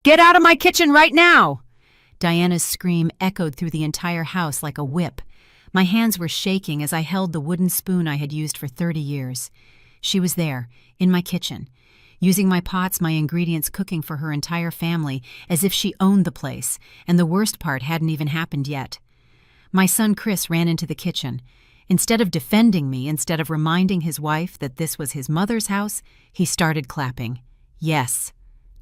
Get out of my kitchen right now! Diana's scream echoed through the entire house like a whip. My hands were shaking as I held the wooden spoon I had used for 30 years. She was there, in my kitchen, using my pots, my ingredients, cooking for her entire family as if she owned the place, and the worst part hadn't even happened yet. My son Chris ran into the kitchen. Instead of defending me, instead of reminding his wife that this was his mother's house, he started clapping. Yes,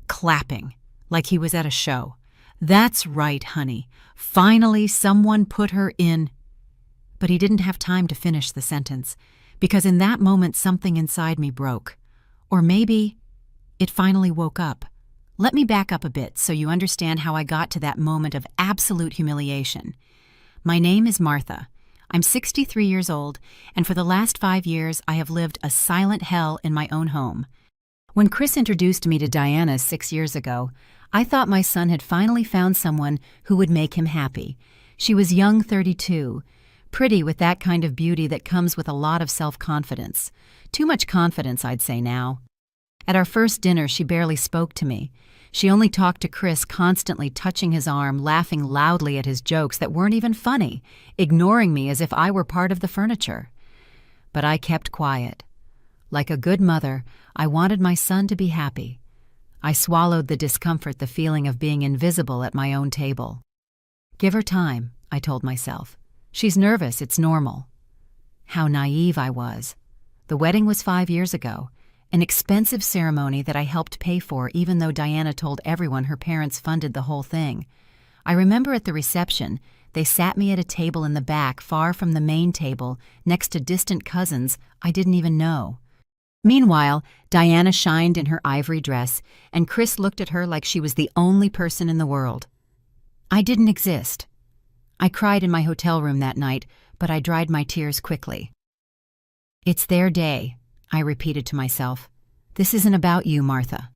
clapping, like he was at a show. That's right, honey. Finally, someone put her in. But he didn't have time to finish the sentence, because in that moment something inside me broke. Or maybe it finally woke up. Let me back up a bit so you understand how I got to that moment of absolute humiliation. My name is Martha. I'm 63 years old, and for the last 5 years I have lived a silent hell in my own home. When Chris introduced me to Diana 6 years ago, I thought my son had finally found someone who would make him happy. She was young, 32, pretty with that kind of beauty that comes with a lot of self-confidence. Too much confidence, I'd say now. At our first dinner, she barely spoke to me. She only talked to Chris, constantly touching his arm, laughing loudly at his jokes that weren't even funny, ignoring me as if I were part of the furniture. But I kept quiet. Like a good mother, I wanted my son to be happy. I swallowed the discomfort, the feeling of being invisible at my own table. Give her time, I told myself. She's nervous, it's normal. How naive I was. The wedding was 5 years ago, an expensive ceremony that I helped pay for even though Diana told everyone her parents funded the whole thing. I remember at the reception, they sat me at a table in the back far from the main table next to distant cousins I didn't even know. Meanwhile, Diana shined in her ivory dress, and Chris looked at her like she was the only person in the world. I didn't exist. I cried in my hotel room that night, but I dried my tears quickly. It's their day, I repeated to myself. This isn't about you, Martha.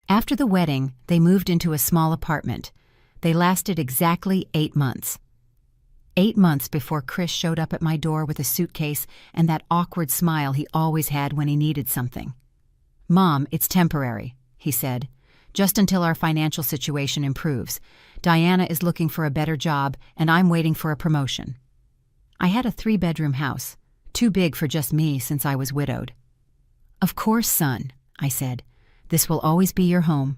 After the wedding, they moved into a small apartment. They lasted exactly 8 months. 8 months before Chris showed up at my door with a suitcase and that awkward smile he always had when he needed something. "Mom, it's temporary," he said. "Just until our financial situation improves. Diana is looking for a better job, and I'm waiting for a promotion." I had a 3-bedroom house, too big for just me since I was widowed. "Of course, son," I said. "This will always be your home."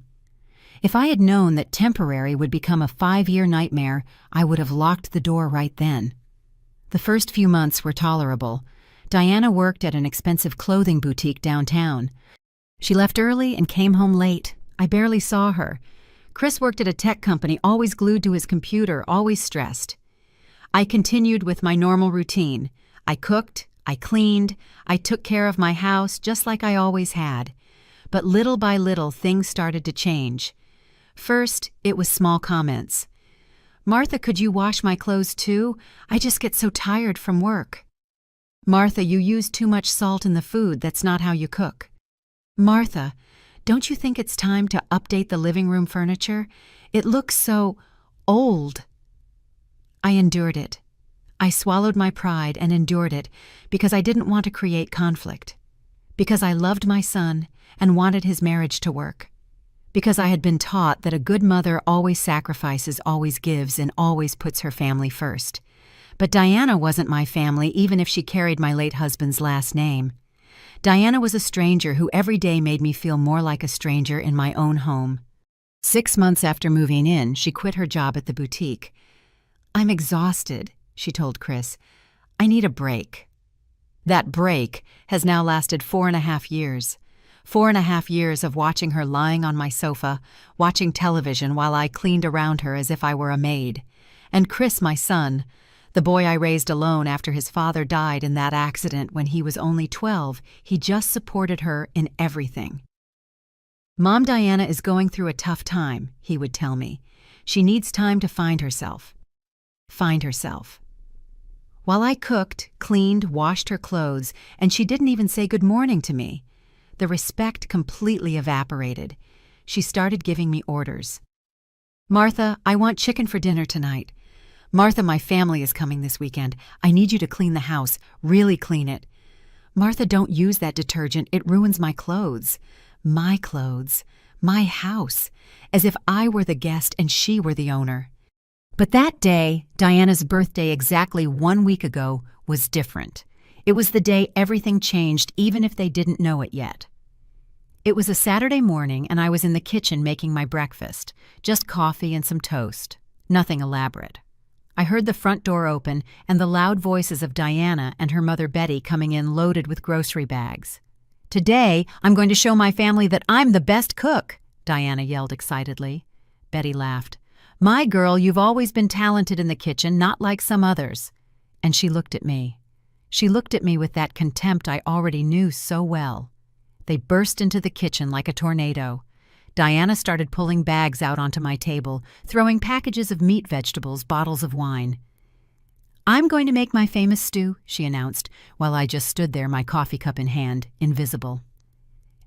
If I had known that temporary would become a 5-year nightmare, I would have locked the door right then. The first few months were tolerable. Diana worked at an expensive clothing boutique downtown. She left early and came home late. I barely saw her. Chris worked at a tech company, always glued to his computer, always stressed. I continued with my normal routine. I cooked, I cleaned, I took care of my house just like I always had. But little by little, things started to change. First, it was small comments. "Martha, could you wash my clothes too? I just get so tired from work." "Martha, you use too much salt in the food. That's not how you cook." "Martha, don't you think it's time to update the living room furniture? It looks so old." I endured it. I swallowed my pride and endured it because I didn't want to create conflict. Because I loved my son and wanted his marriage to work. Because I had been taught that a good mother always sacrifices, always gives, and always puts her family first. But Diana wasn't my family, even if she carried my late husband's last name. Diana was a stranger who every day made me feel more like a stranger in my own home. 6 months after moving in, she quit her job at the boutique. "I'm exhausted," she told Chris. "I need a break." That break has now lasted 4.5 years. 4.5 years of watching her lying on my sofa, watching television while I cleaned around her as if I were a maid. And Chris, my son, the boy I raised alone after his father died in that accident when he was only 12, he just supported her in everything. "Mom Diana is going through a tough time," he would tell me. "She needs time to find herself." Find herself. While I cooked, cleaned, washed her clothes, and she didn't even say good morning to me. The respect completely evaporated. She started giving me orders. "Martha, I want chicken for dinner tonight." "Martha, my family is coming this weekend. I need you to clean the house, really clean it." "Martha, don't use that detergent. It ruins my clothes." My clothes. my house, as if I were the guest and she were the owner. But that day, Diana's birthday exactly 1 week ago, was different. It was the day everything changed, even if they didn't know it yet. It was a Saturday morning, and I was in the kitchen making my breakfast. Just coffee and some toast. Nothing elaborate. I heard the front door open and the loud voices of Diana and her mother Betty coming in loaded with grocery bags. "Today, I'm going to show my family that I'm the best cook," Diana yelled excitedly. Betty laughed. "My girl, you've always been talented in the kitchen, not like some others." And she looked at me. She looked at me with that contempt I already knew so well. They burst into the kitchen like a tornado. Diana started pulling bags out onto my table, throwing packages of meat, vegetables, bottles of wine. "I'm going to make my famous stew," she announced, while I just stood there, my coffee cup in hand, invisible.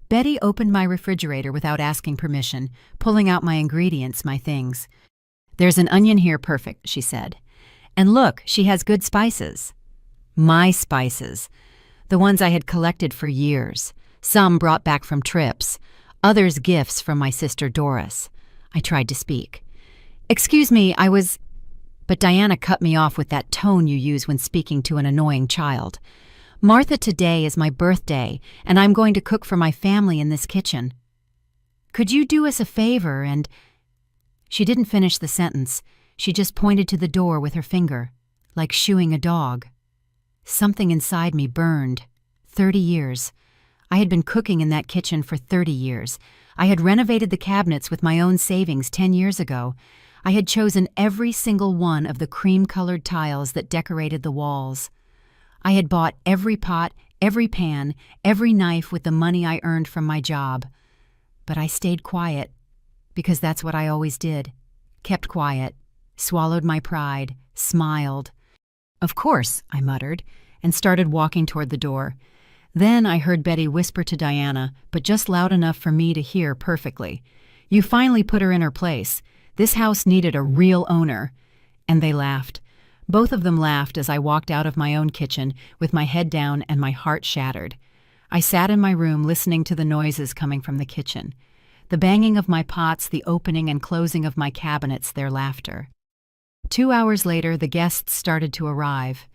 Betty opened my refrigerator without asking permission, pulling out my ingredients, my things. "There's an onion here, perfect," she said. "And look, she has good spices." My spices. The ones I had collected for years. Some brought back from trips. Others gifts from my sister Doris. I tried to speak. "Excuse me, But Diana cut me off with that tone you use when speaking to an annoying child. "Martha, today is my birthday, and I'm going to cook for my family in this kitchen. Could you do us a favor and—" She didn't finish the sentence. She just pointed to the door with her finger, like shooing a dog. Something inside me burned. 30 years. I had been cooking in that kitchen for 30 years. I had renovated the cabinets with my own savings 10 years ago. I had chosen every single one of the cream-colored tiles that decorated the walls. I had bought every pot, every pan, every knife with the money I earned from my job. But I stayed quiet, because that's what I always did. Kept quiet, swallowed my pride, smiled. "Of course," I muttered, and started walking toward the door. Then I heard Betty whisper to Diana, but just loud enough for me to hear perfectly. "You finally put her in her place. This house needed a real owner." And they laughed. Both of them laughed as I walked out of my own kitchen with my head down and my heart shattered. I sat in my room listening to the noises coming from the kitchen. The banging of my pots, the opening and closing of my cabinets, their laughter. 2 hours later, the guests started to arrive.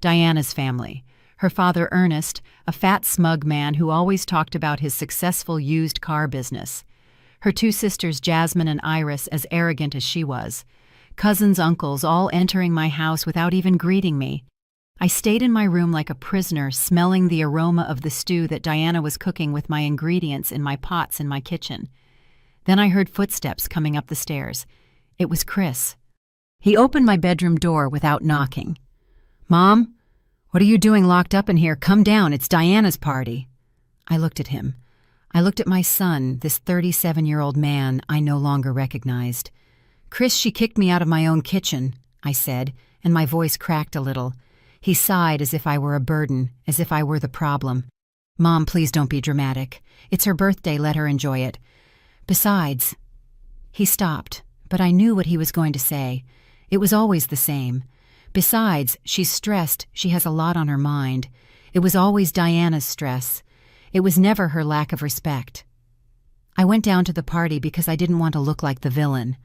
Diana's family. Her father, Ernest, a fat, smug man who always talked about his successful used car business. Her 2 sisters, Jasmine and Iris, as arrogant as she was. Cousins, uncles, all entering my house without even greeting me. I stayed in my room like a prisoner, smelling the aroma of the stew that Diana was cooking with my ingredients in my pots in my kitchen. Then I heard footsteps coming up the stairs. It was Chris. He opened my bedroom door without knocking. "Mom? What are you doing locked up in here? Come down, it's Diana's party." I looked at him. I looked at my son, this 37-year-old man I no longer recognized. "Chris, she kicked me out of my own kitchen," I said, and my voice cracked a little. He sighed as if I were a burden, as if I were the problem. "Mom, please don't be dramatic. It's her birthday, let her enjoy it. Besides—" He stopped, but I knew what he was going to say. It was always the same. "Besides, she's stressed, she has a lot on her mind. It was always Diana's stress. It was never her lack of respect." I went down to the party because I didn't want to look like the villain.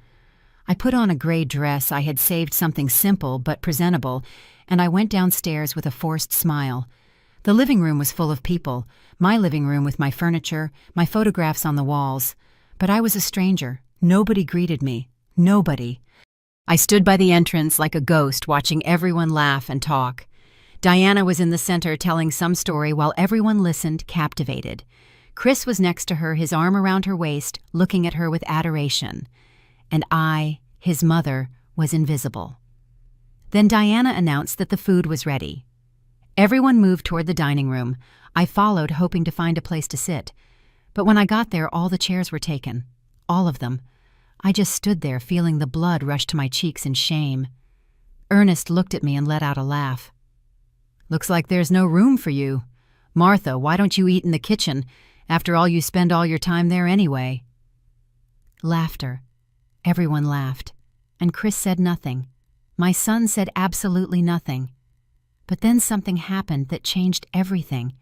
I put on a gray dress. I had saved something simple but presentable, and I went downstairs with a forced smile. The living room was full of people, my living room with my furniture, my photographs on the walls. But I was a stranger. Nobody greeted me. Nobody. I stood by the entrance like a ghost, watching everyone laugh and talk. Diana was in the center telling some story while everyone listened, captivated. Chris was next to her, his arm around her waist, looking at her with adoration. And I, his mother, was invisible. Then Diana announced that the food was ready. Everyone moved toward the dining room. I followed, hoping to find a place to sit. But when I got there, all the chairs were taken. All of them. I just stood there, feeling the blood rush to my cheeks in shame. Ernest looked at me and let out a laugh. "Looks like there's no room for you. Martha, why don't you eat in the kitchen? After all, you spend all your time there anyway." Laughter. Everyone laughed. And Chris said nothing. My son said absolutely nothing. But then something happened that changed everything.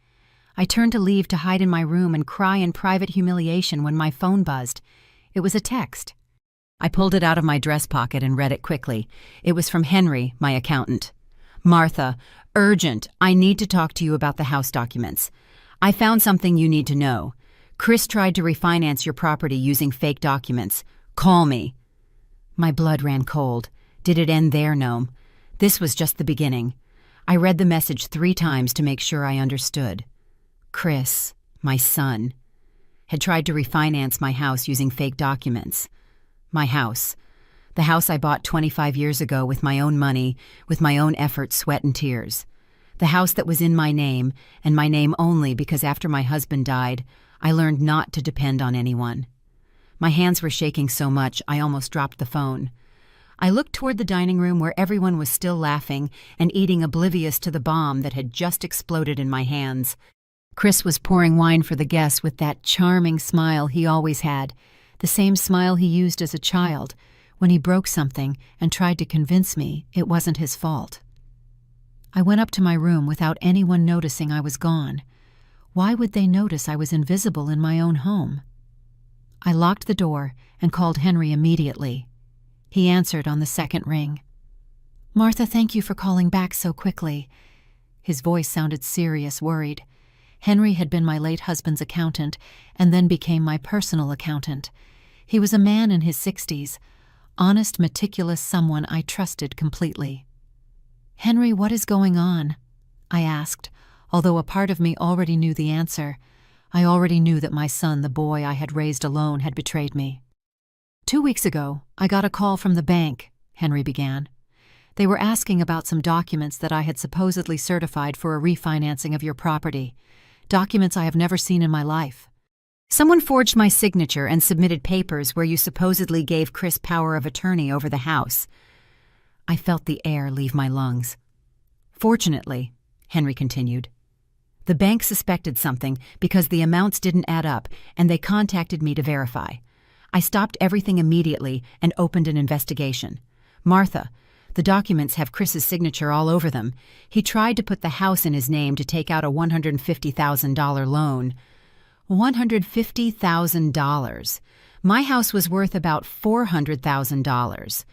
I turned to leave to hide in my room and cry in private humiliation when my phone buzzed. It was a text. I pulled it out of my dress pocket and read it quickly. It was from Henry, my accountant. "Martha, urgent. I need to talk to you about the house documents. I found something you need to know. Chris tried to refinance your property using fake documents. Call me." My blood ran cold. Did it end there, Noam? This was just the beginning. I read the message 3 times to make sure I understood. Chris, my son, had tried to refinance my house using fake documents. My house. The house I bought 25 years ago with my own money, with my own effort, sweat, and tears. The house that was in my name, and my name only because after my husband died, I learned not to depend on anyone. My hands were shaking so much I almost dropped the phone. I looked toward the dining room where everyone was still laughing and eating, oblivious to the bomb that had just exploded in my hands. Chris was pouring wine for the guests with that charming smile he always had, the same smile he used as a child when he broke something and tried to convince me it wasn't his fault. I went up to my room without anyone noticing I was gone. Why would they notice I was invisible in my own home? I locked the door and called Henry immediately. He answered on the second ring. "Martha, thank you for calling back so quickly." His voice sounded serious, worried. Henry had been my late husband's accountant and then became my personal accountant. He was a man in his 60s, honest, meticulous, someone I trusted completely. "Henry, what is going on?" I asked, although a part of me already knew the answer. I already knew that my son, the boy I had raised alone, had betrayed me. 2 weeks ago, I got a call from the bank, Henry began. They were asking about some documents that I had supposedly certified for a refinancing of your property. Documents I have never seen in my life. Someone forged my signature and submitted papers where you supposedly gave Chris power of attorney over the house. I felt the air leave my lungs. Fortunately, Henry continued, the bank suspected something because the amounts didn't add up, and they contacted me to verify. I stopped everything immediately and opened an investigation. Martha, the documents have Chris's signature all over them. He tried to put the house in his name to take out a $150,000 loan. $150,000. My house was worth about $400,000.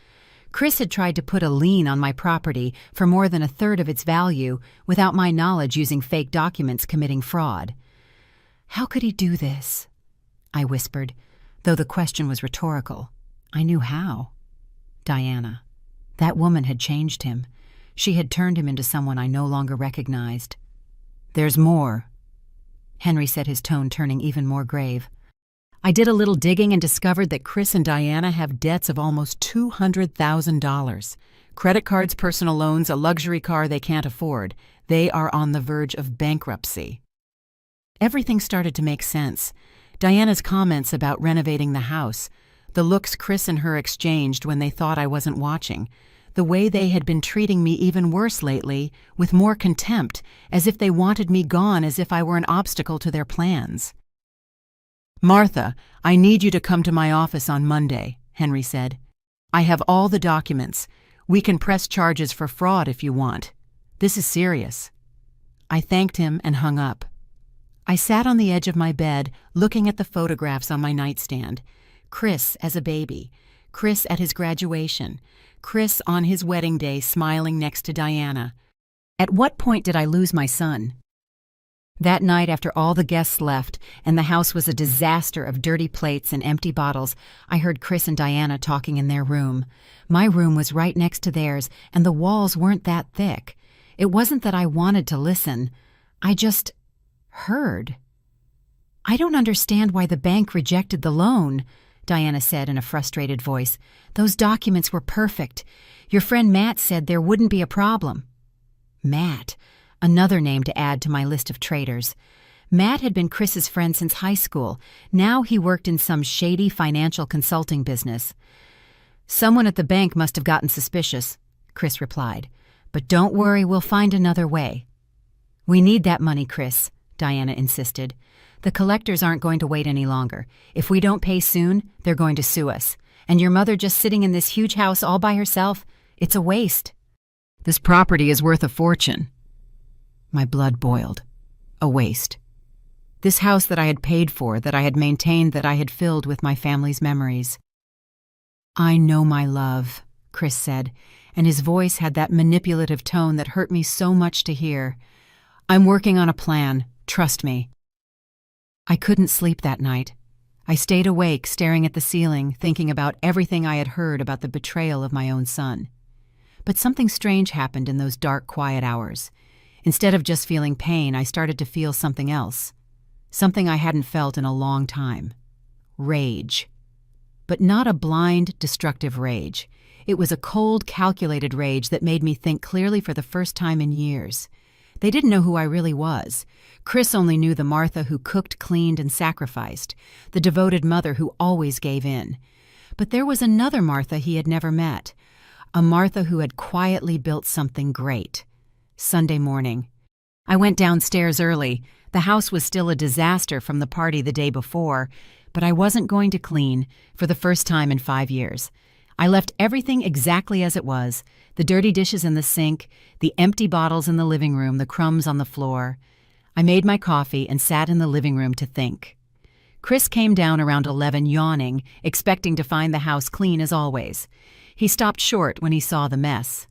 Chris had tried to put a lien on my property for more than a third of its value without my knowledge, using fake documents, committing fraud. How could he do this? I whispered, though the question was rhetorical. I knew how. Diana. That woman had changed him. She had turned him into someone I no longer recognized. There's more, Henry said, his tone turning even more grave. I did a little digging and discovered that Chris and Diana have debts of almost $200,000. Credit cards, personal loans, a luxury car they can't afford. They are on the verge of bankruptcy. Everything started to make sense. Diana's comments about renovating the house, the looks Chris and her exchanged when they thought I wasn't watching, the way they had been treating me even worse lately, with more contempt, as if they wanted me gone, as if I were an obstacle to their plans. Martha, I need you to come to my office on Monday, Henry said. I have all the documents. We can press charges for fraud if you want. This is serious. I thanked him and hung up. I sat on the edge of my bed, looking at the photographs on my nightstand. Chris as a baby, Chris at his graduation, Chris on his wedding day smiling next to Diana. At what point did I lose my son? That night, after all the guests left and the house was a disaster of dirty plates and empty bottles, I heard Chris and Diana talking in their room. My room was right next to theirs, and the walls weren't that thick. It wasn't that I wanted to listen. I just heard. I don't understand why the bank rejected the loan, Diana said in a frustrated voice. Those documents were perfect. Your friend Matt said there wouldn't be a problem. Matt. Another name to add to my list of traitors. Matt had been Chris's friend since high school. Now he worked in some shady financial consulting business. Someone at the bank must have gotten suspicious, Chris replied. But don't worry, we'll find another way. We need that money, Chris, Diana insisted. The collectors aren't going to wait any longer. If we don't pay soon, they're going to sue us. And your mother just sitting in this huge house all by herself, it's a waste. This property is worth a fortune. My blood boiled. A waste. This house that I had paid for, that I had maintained, that I had filled with my family's memories. "I know my love," Chris said, and his voice had that manipulative tone that hurt me so much to hear. "I'm working on a plan, trust me." I couldn't sleep that night. I stayed awake, staring at the ceiling, thinking about everything I had heard about the betrayal of my own son. But something strange happened in those dark, quiet hours. Instead of just feeling pain, I started to feel something else. Something I hadn't felt in a long time. Rage. But not a blind, destructive rage. It was a cold, calculated rage that made me think clearly for the first time in years. They didn't know who I really was. Chris only knew the Martha who cooked, cleaned, and sacrificed, the devoted mother who always gave in. But there was another Martha he had never met, a Martha who had quietly built something great. Sunday morning. I went downstairs early. The house was still a disaster from the party the day before, but I wasn't going to clean for the first time in 5 years. I left everything exactly as it was, the dirty dishes in the sink, the empty bottles in the living room, the crumbs on the floor. I made my coffee and sat in the living room to think. Chris came down around 11, yawning, expecting to find the house clean as always. He stopped short when he saw the mess.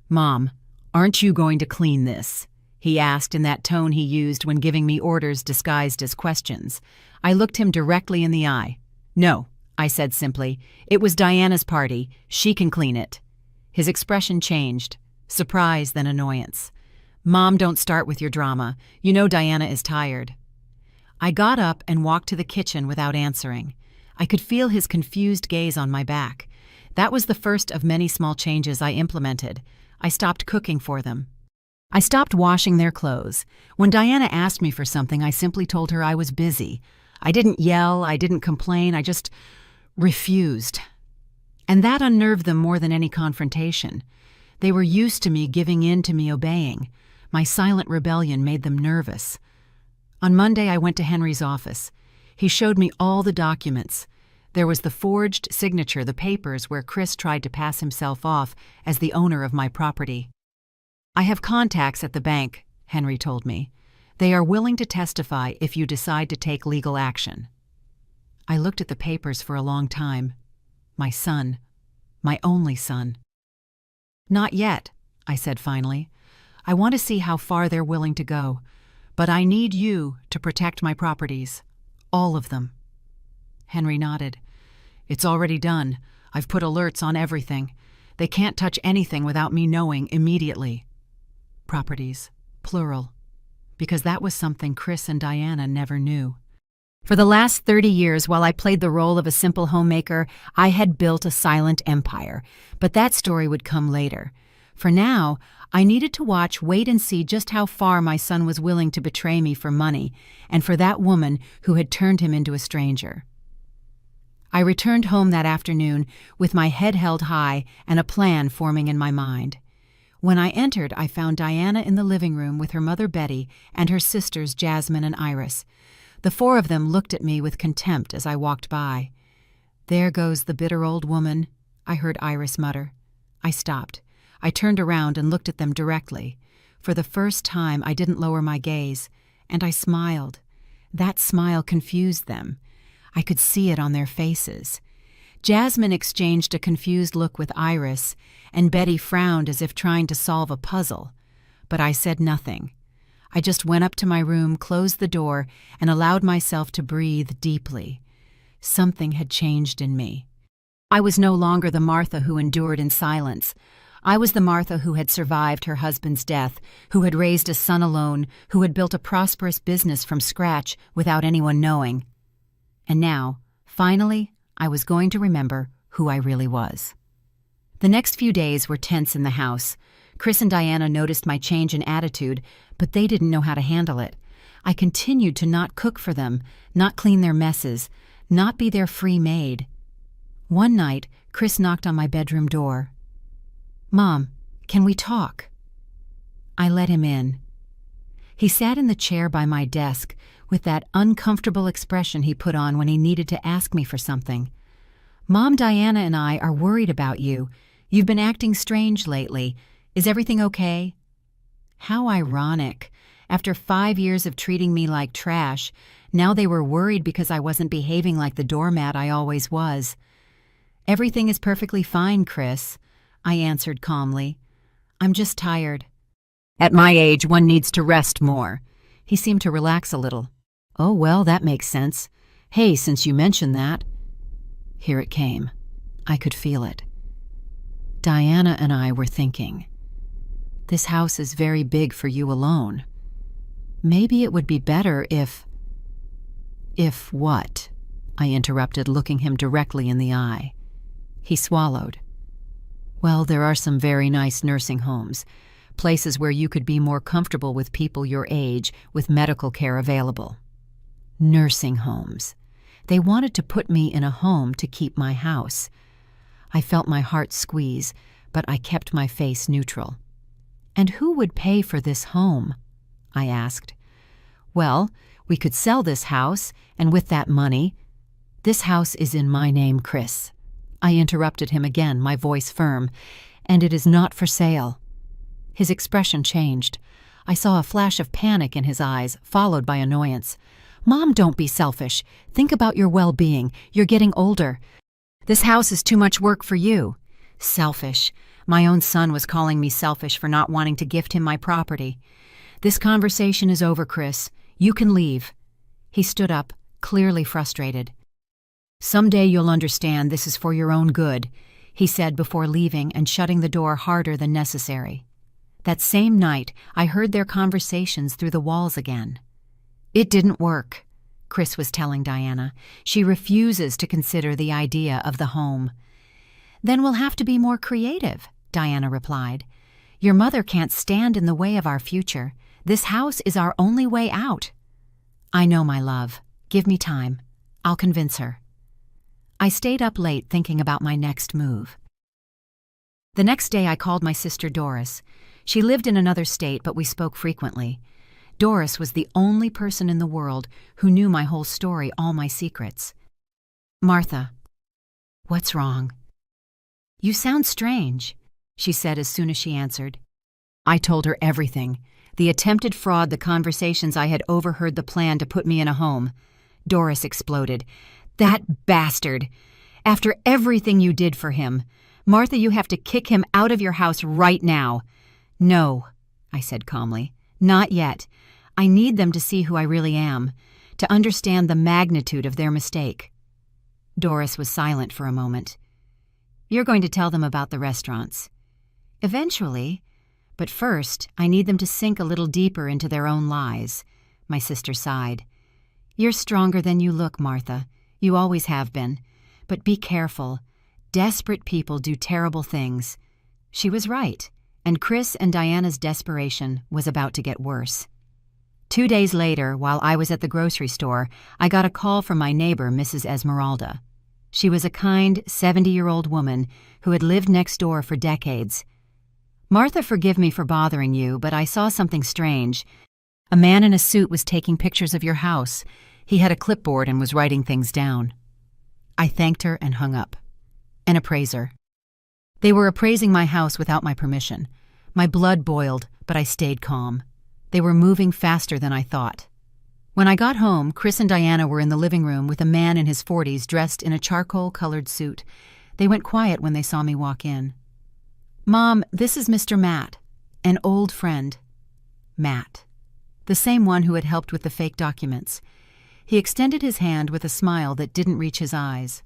"Mom, aren't you going to clean this?" he asked in that tone he used when giving me orders disguised as questions. I looked him directly in the eye. "No," I said simply. "It was Diana's party. She can clean it." His expression changed. Surprise, then annoyance. "Mom, don't start with your drama. You know Diana is tired." I got up and walked to the kitchen without answering. I could feel his confused gaze on my back. That was the first of many small changes I implemented. I stopped cooking for them. I stopped washing their clothes. When Diana asked me for something, I simply told her I was busy. I didn't yell, I didn't complain, I just refused. And that unnerved them more than any confrontation. They were used to me giving in, to me obeying. My silent rebellion made them nervous. On Monday, I went to Henry's office. He showed me all the documents. There was the forged signature, the papers where Chris tried to pass himself off as the owner of my property. "I have contacts at the bank," Henry told me. "They are willing to testify if you decide to take legal action." I looked at the papers for a long time. My son. My only son. "Not yet," I said finally. "I want to see how far they're willing to go. But I need you to protect my properties. All of them." Henry nodded. "It's already done. I've put alerts on everything. They can't touch anything without me knowing immediately." Properties. Plural. Because that was something Chris and Diana never knew. For the last 30 years, while I played the role of a simple homemaker, I had built a silent empire. But that story would come later. For now, I needed to watch, wait and see just how far my son was willing to betray me for money, and for that woman who had turned him into a stranger. I returned home that afternoon with my head held high and a plan forming in my mind. When I entered, I found Diana in the living room with her mother Betty and her sisters Jasmine and Iris. The four of them looked at me with contempt as I walked by. "There goes the bitter old woman," I heard Iris mutter. I stopped. I turned around and looked at them directly. For the first time, I didn't lower my gaze, and I smiled. That smile confused them. I could see it on their faces. Jasmine exchanged a confused look with Iris, and Betty frowned as if trying to solve a puzzle. But I said nothing. I just went up to my room, closed the door, and allowed myself to breathe deeply. Something had changed in me. I was no longer the Martha who endured in silence. I was the Martha who had survived her husband's death, who had raised a son alone, who had built a prosperous business from scratch without anyone knowing. And now, finally, I was going to remember who I really was. The next few days were tense in the house. Chris and Diana noticed my change in attitude, but they didn't know how to handle it. I continued to not cook for them, not clean their messes, not be their free maid. One night, Chris knocked on my bedroom door. "Mom, can we talk?" I let him in. He sat in the chair by my desk with that uncomfortable expression he put on when he needed to ask me for something. "Mom, Diana and I are worried about you. You've been acting strange lately. Is everything okay?" How ironic. After 5 years of treating me like trash, now they were worried because I wasn't behaving like the doormat I always was. "Everything is perfectly fine, Chris," I answered calmly. "I'm just tired." "At my age, one needs to rest more." He seemed to relax a little. "Oh, well, that makes sense. Hey, since you mentioned that..." Here it came. I could feel it. Diana and I were thinking, "This house is very big for you alone. Maybe it would be better if..." "If what?" I interrupted, looking him directly in the eye. He swallowed. "Well, there are some very nice nursing homes, places where you could be more comfortable with people your age, with medical care available." Nursing homes. They wanted to put me in a home to keep my house. I felt my heart squeeze, but I kept my face neutral. "And who would pay for this home?" I asked. "Well, we could sell this house, and with that money..." "This house is in my name, Chris." I interrupted him again, my voice firm. "And it is not for sale." His expression changed. I saw a flash of panic in his eyes, followed by annoyance. "Mom, don't be selfish. Think about your well-being. You're getting older. This house is too much work for you." Selfish. My own son was calling me selfish for not wanting to gift him my property. "This conversation is over, Chris. You can leave." He stood up, clearly frustrated. "Someday you'll understand this is for your own good," he said before leaving and shutting the door harder than necessary. That same night, I heard their conversations through the walls again. "It didn't work," Chris was telling Diana. "She refuses to consider the idea of the home." "Then we'll have to be more creative," Diana replied. "Your mother can't stand in the way of our future. This house is our only way out." "I know, my love. Give me time. I'll convince her." I stayed up late thinking about my next move. The next day I called my sister Doris. She lived in another state, but we spoke frequently. Doris was the only person in the world who knew my whole story, all my secrets. "Martha." "What's wrong?" "You sound strange," she said as soon as she answered. I told her everything. The attempted fraud, the conversations I had overheard, the plan to put me in a home. Doris exploded. "That bastard! After everything you did for him. Martha, you have to kick him out of your house right now." "No," I said calmly. "Not yet. I need them to see who I really am, to understand the magnitude of their mistake." Doris was silent for a moment. "You're going to tell them about the restaurants." "Eventually. But first, I need them to sink a little deeper into their own lies." My sister sighed. "You're stronger than you look, Martha. You always have been. But be careful. Desperate people do terrible things." She was right, and Chris and Diana's desperation was about to get worse. 2 days later, while I was at the grocery store, I got a call from my neighbor, Mrs. Esmeralda. She was a kind, 70-year-old woman who had lived next door for decades. "Martha, forgive me for bothering you, but I saw something strange. A man in a suit was taking pictures of your house. He had a clipboard and was writing things down." I thanked her and hung up. An appraiser. They were appraising my house without my permission. My blood boiled, but I stayed calm. They were moving faster than I thought. When I got home, Chris and Diana were in the living room with a man in his 40s dressed in a charcoal-colored suit. They went quiet when they saw me walk in. "Mom, this is Mr. Matt, an old friend." Matt. The same one who had helped with the fake documents. He extended his hand with a smile that didn't reach his eyes.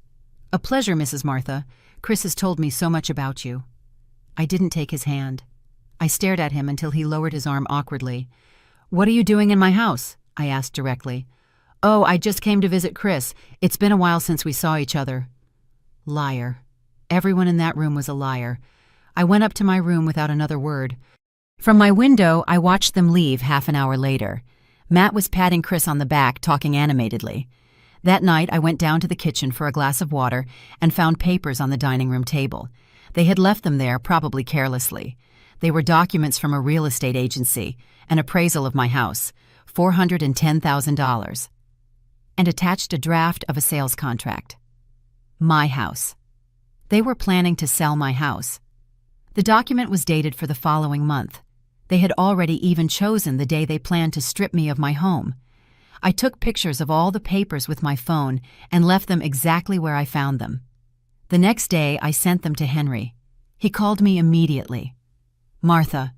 "A pleasure, Mrs. Martha. Chris has told me so much about you." I didn't take his hand. I stared at him until he lowered his arm awkwardly. "What are you doing in my house?" I asked directly. "Oh, I just came to visit Chris. It's been a while since we saw each other." Liar. Everyone in that room was a liar. I went up to my room without another word. From my window, I watched them leave half an hour later. Matt was patting Chris on the back, talking animatedly. That night, I went down to the kitchen for a glass of water and found papers on the dining room table. They had left them there, probably carelessly. They were documents from a real estate agency, an appraisal of my house, $410,000, and attached a draft of a sales contract. My house. They were planning to sell my house. The document was dated for the following month. They had already even chosen the day they planned to strip me of my home. I took pictures of all the papers with my phone and left them exactly where I found them. The next day, I sent them to Henry. He called me immediately. "Martha,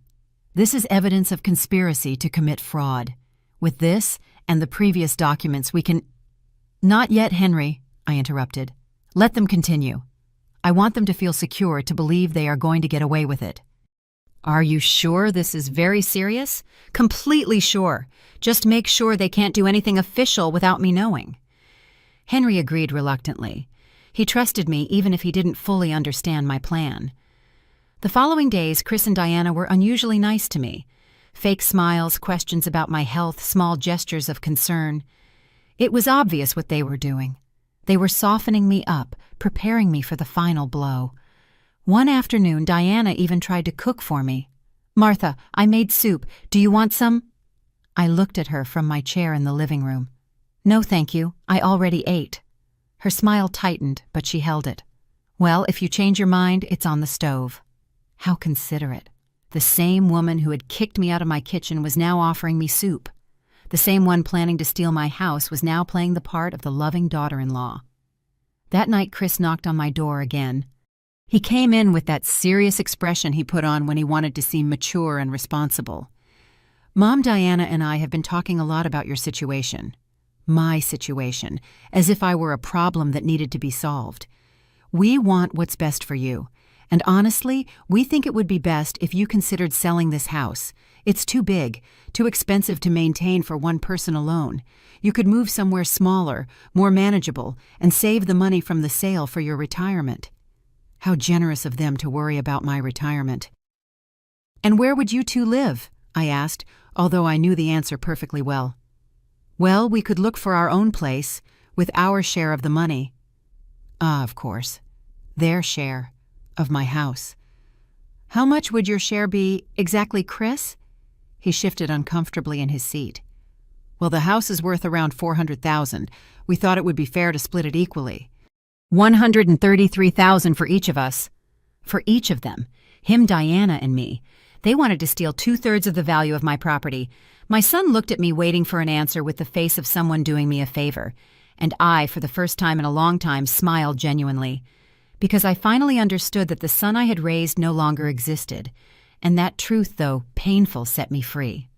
this is evidence of conspiracy to commit fraud. With this and the previous documents, we can—" "Not yet, Henry," I interrupted. "Let them continue. I want them to feel secure, to believe they are going to get away with it." "Are you sure this is very serious?" "Completely sure. Just make sure they can't do anything official without me knowing." Henry agreed reluctantly. He trusted me even if he didn't fully understand my plan. The following days, Chris and Diana were unusually nice to me. Fake smiles, questions about my health, small gestures of concern. It was obvious what they were doing. They were softening me up, preparing me for the final blow. One afternoon, Diana even tried to cook for me. "Martha, I made soup. Do you want some?" I looked at her from my chair in the living room. "No, thank you. I already ate." Her smile tightened, but she held it. "Well, if you change your mind, it's on the stove." How considerate. The same woman who had kicked me out of my kitchen was now offering me soup. The same one planning to steal my house was now playing the part of the loving daughter-in-law. That night, Chris knocked on my door again. He came in with that serious expression he put on when he wanted to seem mature and responsible. "Mom, Diana and I have been talking a lot about your situation." My situation, as if I were a problem that needed to be solved. "We want what's best for you. And honestly, we think it would be best if you considered selling this house. It's too big, too expensive to maintain for one person alone. You could move somewhere smaller, more manageable, and save the money from the sale for your retirement." How generous of them to worry about my retirement. "And where would you two live?" I asked, although I knew the answer perfectly well. "Well, we could look for our own place, with our share of the money." Of course. Their share. Of my house. "How much would your share be exactly, Chris?" He shifted uncomfortably in his seat. "Well, the house is worth around $400,000. We thought it would be fair to split it equally. $133,000 for each of us." For each of them. Him, Diana, and me. They wanted to steal 2/3 of the value of my property. My son looked at me waiting for an answer with the face of someone doing me a favor. And I, for the first time in a long time, smiled genuinely. Because I finally understood that the son I had raised no longer existed, and that truth, though painful, set me free.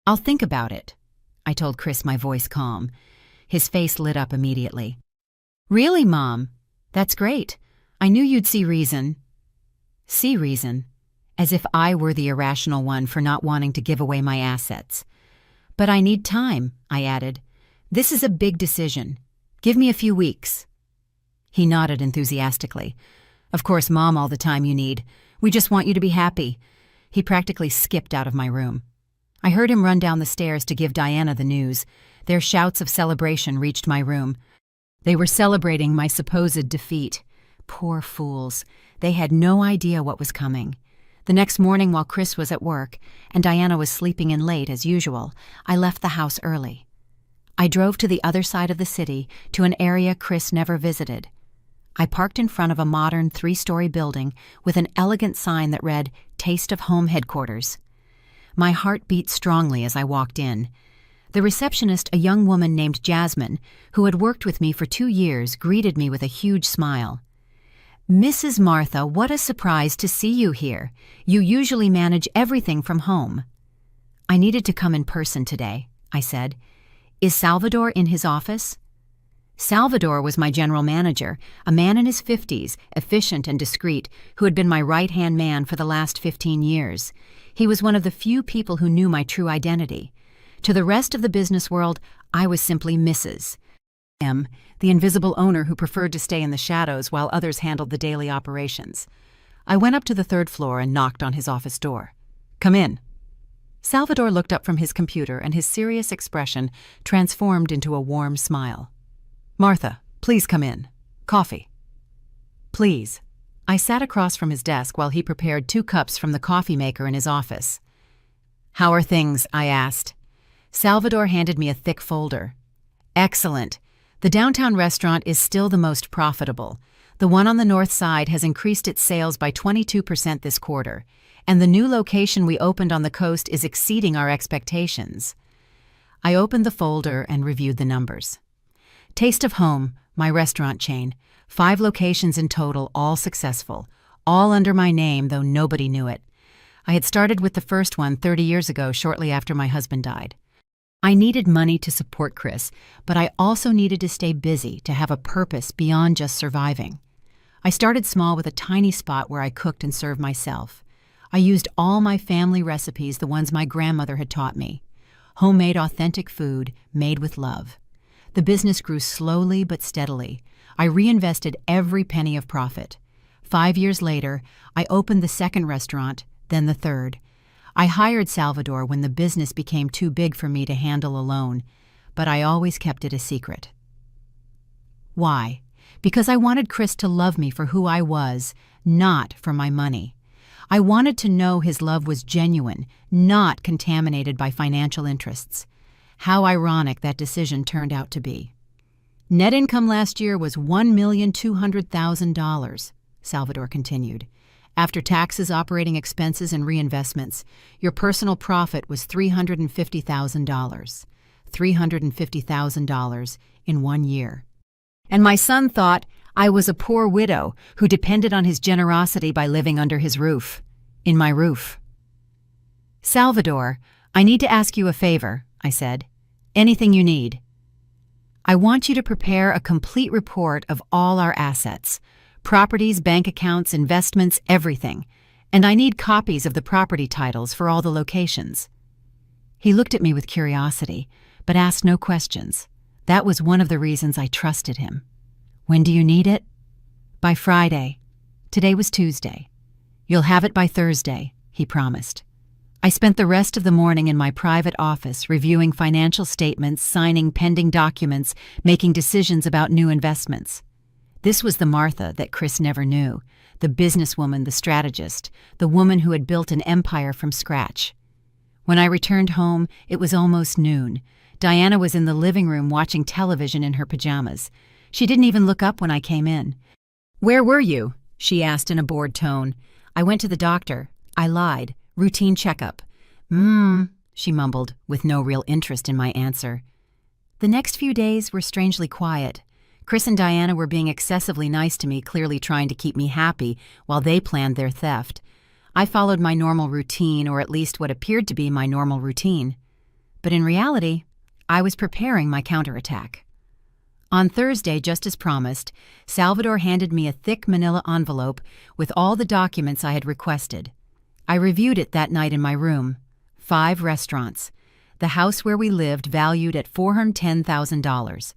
"I'll think about it," I told Chris, my voice calm. His face lit up immediately. "Really, Mom? That's great. I knew you'd see reason." See reason? As if I were the irrational one for not wanting to give away my assets. "But I need time," I added. "This is a big decision. Give me a few weeks." He nodded enthusiastically. "Of course, Mom, all the time you need. We just want you to be happy." He practically skipped out of my room. I heard him run down the stairs to give Diana the news. Their shouts of celebration reached my room. They were celebrating my supposed defeat. Poor fools. They had no idea what was coming. The next morning, while Chris was at work and Diana was sleeping in late as usual, I left the house early. I drove to the other side of the city, to an area Chris never visited. I parked in front of a modern 3-story building with an elegant sign that read, "Taste of Home Headquarters." My heart beat strongly as I walked in. The receptionist, a young woman named Jasmine, who had worked with me for 2 years, greeted me with a huge smile. "Mrs. Martha, what a surprise to see you here. You usually manage everything from home." "I needed to come in person today," I said. "Is Salvador in his office?" Salvador was my general manager, a man in his 50s, efficient and discreet, who had been my right-hand man for the last 15 years. He was one of the few people who knew my true identity. To the rest of the business world, I was simply Mrs. M., the invisible owner who preferred to stay in the shadows while others handled the daily operations. I went up to the 3rd floor and knocked on his office door. "Come in." Salvador looked up from his computer, and his serious expression transformed into a warm smile. "Martha, please come in. Coffee." "Please." I sat across from his desk while he prepared 2 cups from the coffee maker in his office. "How are things?" I asked. Salvador handed me a thick folder. "Excellent. The downtown restaurant is still the most profitable. The one on the north side has increased its sales by 22% this quarter, and the new location we opened on the coast is exceeding our expectations. I opened the folder and reviewed the numbers. Taste of Home, my restaurant chain, 5 locations in total, all successful, all under my name, though nobody knew it. I had started with the first one 30 years ago, shortly after my husband died. I needed money to support Chris, but I also needed to stay busy, to have a purpose beyond just surviving. I started small with a tiny spot where I cooked and served myself. I used all my family recipes, the ones my grandmother had taught me. Homemade, authentic food made with love. The business grew slowly but steadily. I reinvested every penny of profit. 5 years later, I opened the second restaurant, then the third. I hired Salvador when the business became too big for me to handle alone, but I always kept it a secret. Why? Because I wanted Chris to love me for who I was, not for my money. I wanted to know his love was genuine, not contaminated by financial interests. How ironic that decision turned out to be. Net income last year was $1,200,000, Salvador continued. After taxes, operating expenses, and reinvestments, your personal profit was $350,000. $350,000 in 1 year. And my son thought I was a poor widow who depended on his generosity by living under his roof. In my roof. Salvador, I need to ask you a favor, I said. Anything you need. I want you to prepare a complete report of all our assets. Properties, bank accounts, investments, everything. And I need copies of the property titles for all the locations. He looked at me with curiosity, but asked no questions. That was one of the reasons I trusted him. When do you need it? By Friday. Today was Tuesday. You'll have it by Thursday, he promised. I spent the rest of the morning in my private office reviewing financial statements, signing pending documents, making decisions about new investments. This was the Martha that Chris never knew, the businesswoman, the strategist, the woman who had built an empire from scratch. When I returned home, it was almost noon. Diana was in the living room watching television in her pajamas. She didn't even look up when I came in. "Where were you?" she asked in a bored tone. "I went to the doctor." I lied. "Routine checkup." She mumbled, with no real interest in my answer. The next few days were strangely quiet. Chris and Diana were being excessively nice to me, clearly trying to keep me happy while they planned their theft. I followed my normal routine, or at least what appeared to be my normal routine. But in reality, I was preparing my counterattack. On Thursday, just as promised, Salvador handed me a thick manila envelope with all the documents I had requested. I reviewed it that night in my room. 5 restaurants. The house where we lived valued at $410,000.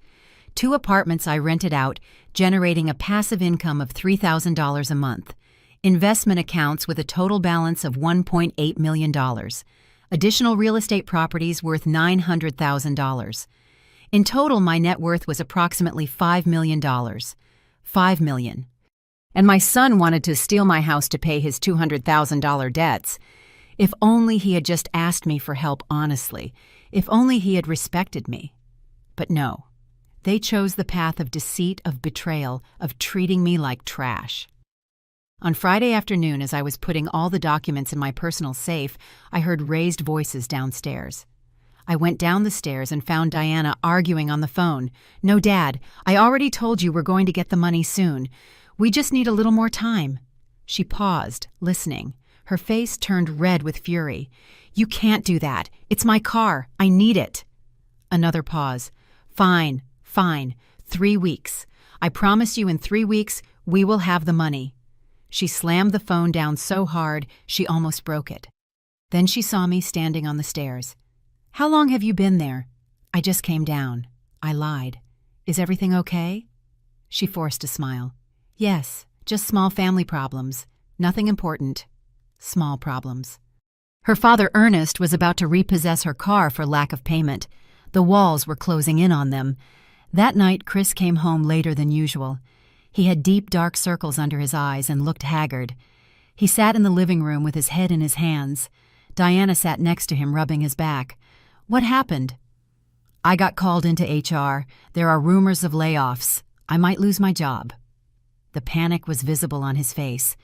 2 apartments I rented out, generating a passive income of $3,000 a month. Investment accounts with a total balance of $1.8 million. Additional real estate properties worth $900,000. In total, my net worth was approximately $5 million. $5 million. And my son wanted to steal my house to pay his $200,000 debts. If only he had just asked me for help honestly. If only he had respected me. But no. They chose the path of deceit, of betrayal, of treating me like trash. On Friday afternoon, as I was putting all the documents in my personal safe, I heard raised voices downstairs. I went down the stairs and found Diana arguing on the phone. "No, Dad, I already told you we're going to get the money soon. We just need a little more time." She paused, listening. Her face turned red with fury. "You can't do that. It's my car. I need it." Another pause. Fine. 3 weeks. I promise you in 3 weeks we will have the money." She slammed the phone down so hard she almost broke it. Then she saw me standing on the stairs. "How long have you been there?" "I just came down." I lied. "Is everything okay?" She forced a smile. "Yes, just small family problems. Nothing important. Small problems." Her father, Ernest, was about to repossess her car for lack of payment. The walls were closing in on them. That night, Chris came home later than usual. He had deep, dark circles under his eyes and looked haggard. He sat in the living room with his head in his hands. Diana sat next to him, rubbing his back. "What happened?" "I got called into HR. There are rumors of layoffs. I might lose my job." The panic was visible on his face.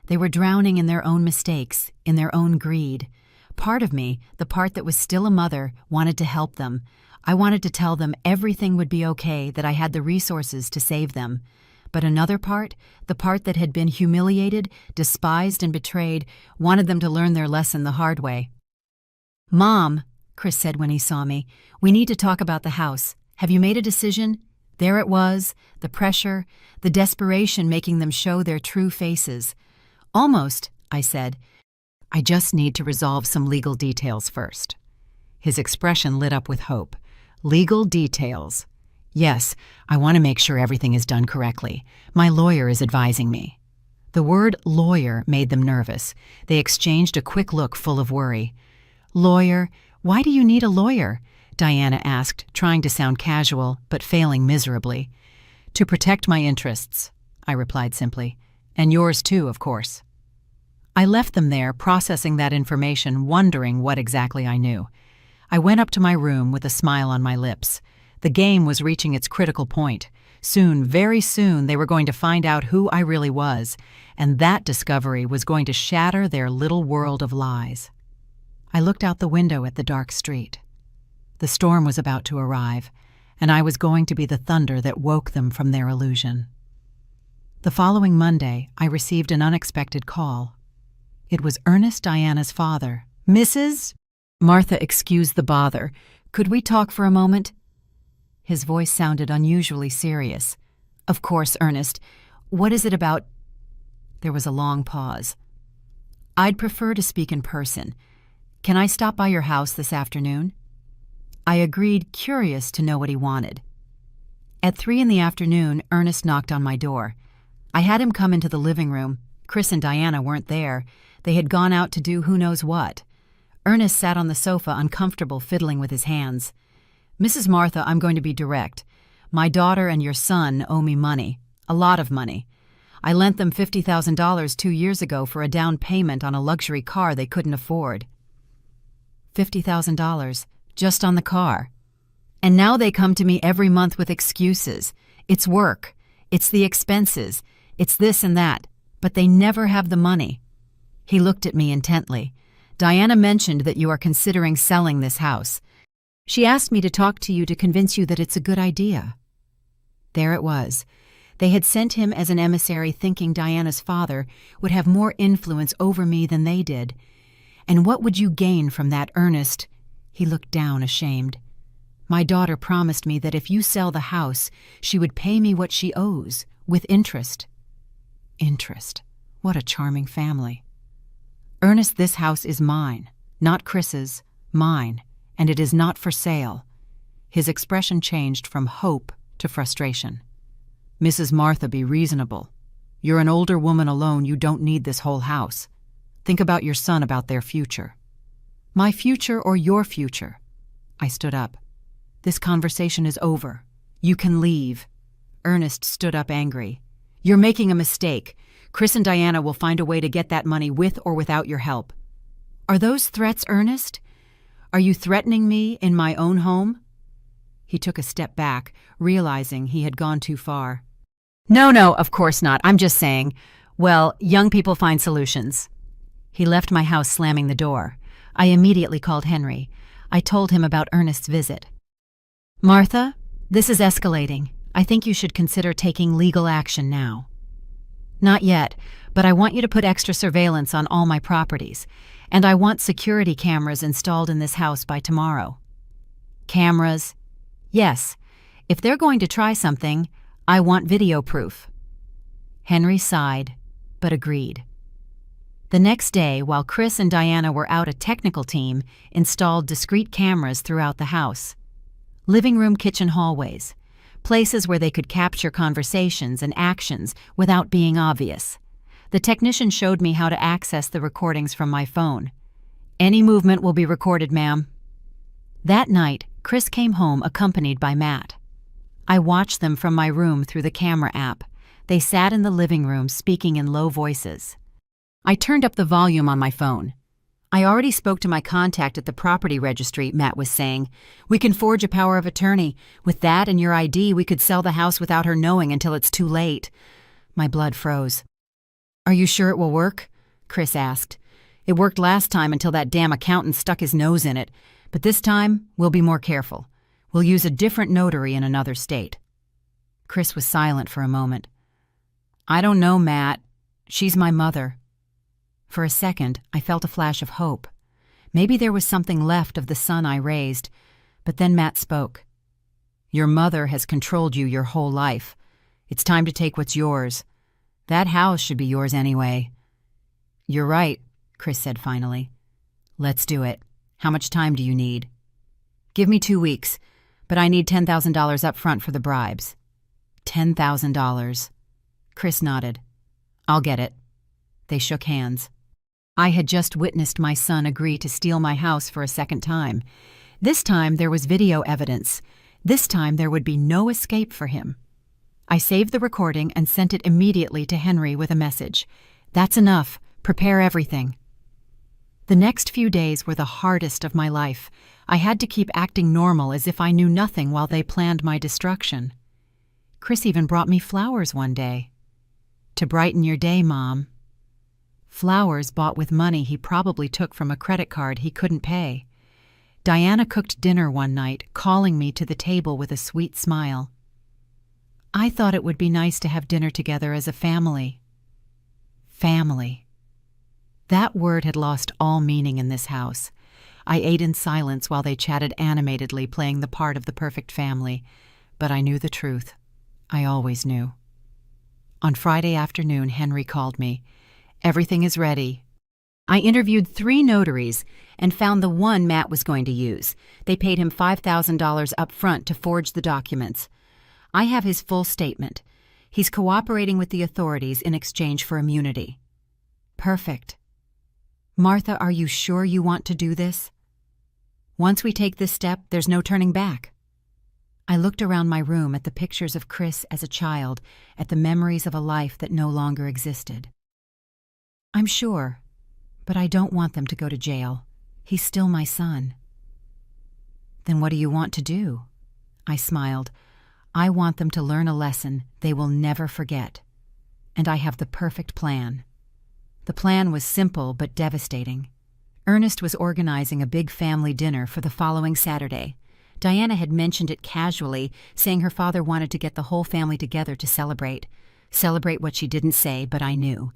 They were drowning in their own mistakes, in their own greed. Part of me, the part that was still a mother, wanted to help them. I wanted to tell them everything would be okay, that I had the resources to save them. But another part, the part that had been humiliated, despised, and betrayed, wanted them to learn their lesson the hard way. "Mom," Chris said when he saw me, "we need to talk about the house. Have you made a decision?" There it was, the pressure, the desperation making them show their true faces. "Almost," I said. "I just need to resolve some legal details first." His expression lit up with hope. "Legal details. Yes, I want to make sure everything is done correctly. My lawyer is advising me." The word lawyer made them nervous. They exchanged a quick look full of worry. "Lawyer? Why do you need a lawyer?" Diana asked, trying to sound casual, but failing miserably. "To protect my interests," I replied simply. "And yours too, of course." I left them there, processing that information, wondering what exactly I knew. I went up to my room with a smile on my lips. The game was reaching its critical point. Soon, very soon, they were going to find out who I really was, and that discovery was going to shatter their little world of lies. I looked out the window at the dark street. The storm was about to arrive, and I was going to be the thunder that woke them from their illusion. The following Monday, I received an unexpected call. It was Ernest Diana's father. "Mrs.?" "Martha, excuse the bother. Could we talk for a moment?" His voice sounded unusually serious. "Of course, Ernest. What is it about?" There was a long pause. "I'd prefer to speak in person. Can I stop by your house this afternoon?" I agreed, curious to know what he wanted. At 3 in the afternoon, Ernest knocked on my door. I had him come into the living room. Chris and Diana weren't there. They had gone out to do who knows what. Ernest sat on the sofa, uncomfortable, fiddling with his hands. "Mrs. Martha, I'm going to be direct. My daughter and your son owe me money. A lot of money. I lent them $50,000 2 years ago for a down payment on a luxury car they couldn't afford." $50,000, just on the car. And now they come to me every month with excuses. It's work. It's the expenses. It's this and that. But they never have the money. He looked at me intently. "Diana mentioned that you are considering selling this house. She asked me to talk to you to convince you that it's a good idea." There it was. They had sent him as an emissary, thinking Diana's father would have more influence over me than they did. "And what would you gain from that, Ernest?" He looked down, ashamed. "My daughter promised me that if you sell the house, she would pay me what she owes, with interest." Interest. What a charming family. "Ernest, this house is mine, not Chris's, mine, and it is not for sale." His expression changed from hope to frustration. "Mrs. Martha, be reasonable. You're an older woman alone. You don't need this whole house. Think about your son, about their future." "My future or your future?" I stood up. "This conversation is over. You can leave." Ernest stood up angry. "You're making a mistake. Chris and Diana will find a way to get that money with or without your help." "Are those threats, Ernest? Are you threatening me in my own home?" He took a step back, realizing he had gone too far. No, of course not. I'm just saying, well, young people find solutions." He left my house, slamming the door. I immediately called Henry. I told him about Ernest's visit. "Martha, this is escalating. I think you should consider taking legal action now." "Not yet, but I want you to put extra surveillance on all my properties, and I want security cameras installed in this house by tomorrow." "Cameras?" "Yes. If they're going to try something, I want video proof." Henry sighed, but agreed. The next day, while Chris and Diana were out, a technical team installed discrete cameras throughout the house. Living room, kitchen, hallways. Places where they could capture conversations and actions without being obvious. The technician showed me how to access the recordings from my phone. "Any movement will be recorded, ma'am." That night, Chris came home accompanied by Matt. I watched them from my room through the camera app. They sat in the living room, speaking in low voices. I turned up the volume on my phone. "I already spoke to my contact at the property registry," Matt was saying. "We can forge a power of attorney. With that and your ID, we could sell the house without her knowing until it's too late. My blood froze. "Are you sure it will work?" Chris asked. "It worked last time until that damn accountant stuck his nose in it, but this time we'll be more careful. We'll use a different notary in another state." Chris was silent for a moment. "I don't know, Matt. She's my mother." For a second, I felt a flash of hope. Maybe there was something left of the son I raised, but then Matt spoke. "Your mother has controlled you your whole life. It's time to take what's yours. That house should be yours anyway." "You're right," Chris said finally. "Let's do it. How much time do you need?" "Give me 2 weeks, but I need $10,000 up front for the bribes." $10,000. Chris nodded. "I'll get it." They shook hands. I had just witnessed my son agree to steal my house for a second time. This time there was video evidence. This time there would be no escape for him. I saved the recording and sent it immediately to Henry with a message. "That's enough. Prepare everything." The next few days were the hardest of my life. I had to keep acting normal as if I knew nothing while they planned my destruction. Chris even brought me flowers one day. "To brighten your day, Mom." Flowers bought with money he probably took from a credit card he couldn't pay. Diana cooked dinner one night, calling me to the table with a sweet smile. I thought it would be nice to have dinner together as a family. Family. That word had lost all meaning in this house. I ate in silence while they chatted animatedly, playing the part of the perfect family. But I knew the truth. I always knew. On Friday afternoon, Henry called me. "Everything is ready." I interviewed 3 notaries and found the one Matt was going to use. They paid him $5,000 up front to forge the documents. I have his full statement. He's cooperating with the authorities in exchange for immunity. Perfect. "Martha, are you sure you want to do this?" "Once we take this step, there's no turning back." I looked around my room at the pictures of Chris as a child, at the memories of a life that no longer existed. "I'm sure, but I don't want them to go to jail. He's still my son." "Then what do you want to do?" I smiled. "I want them to learn a lesson they will never forget. And I have the perfect plan." The plan was simple but devastating. Ernest was organizing a big family dinner for the following Saturday. Diana had mentioned it casually, saying her father wanted to get the whole family together to celebrate. Celebrate what she didn't say, but I knew.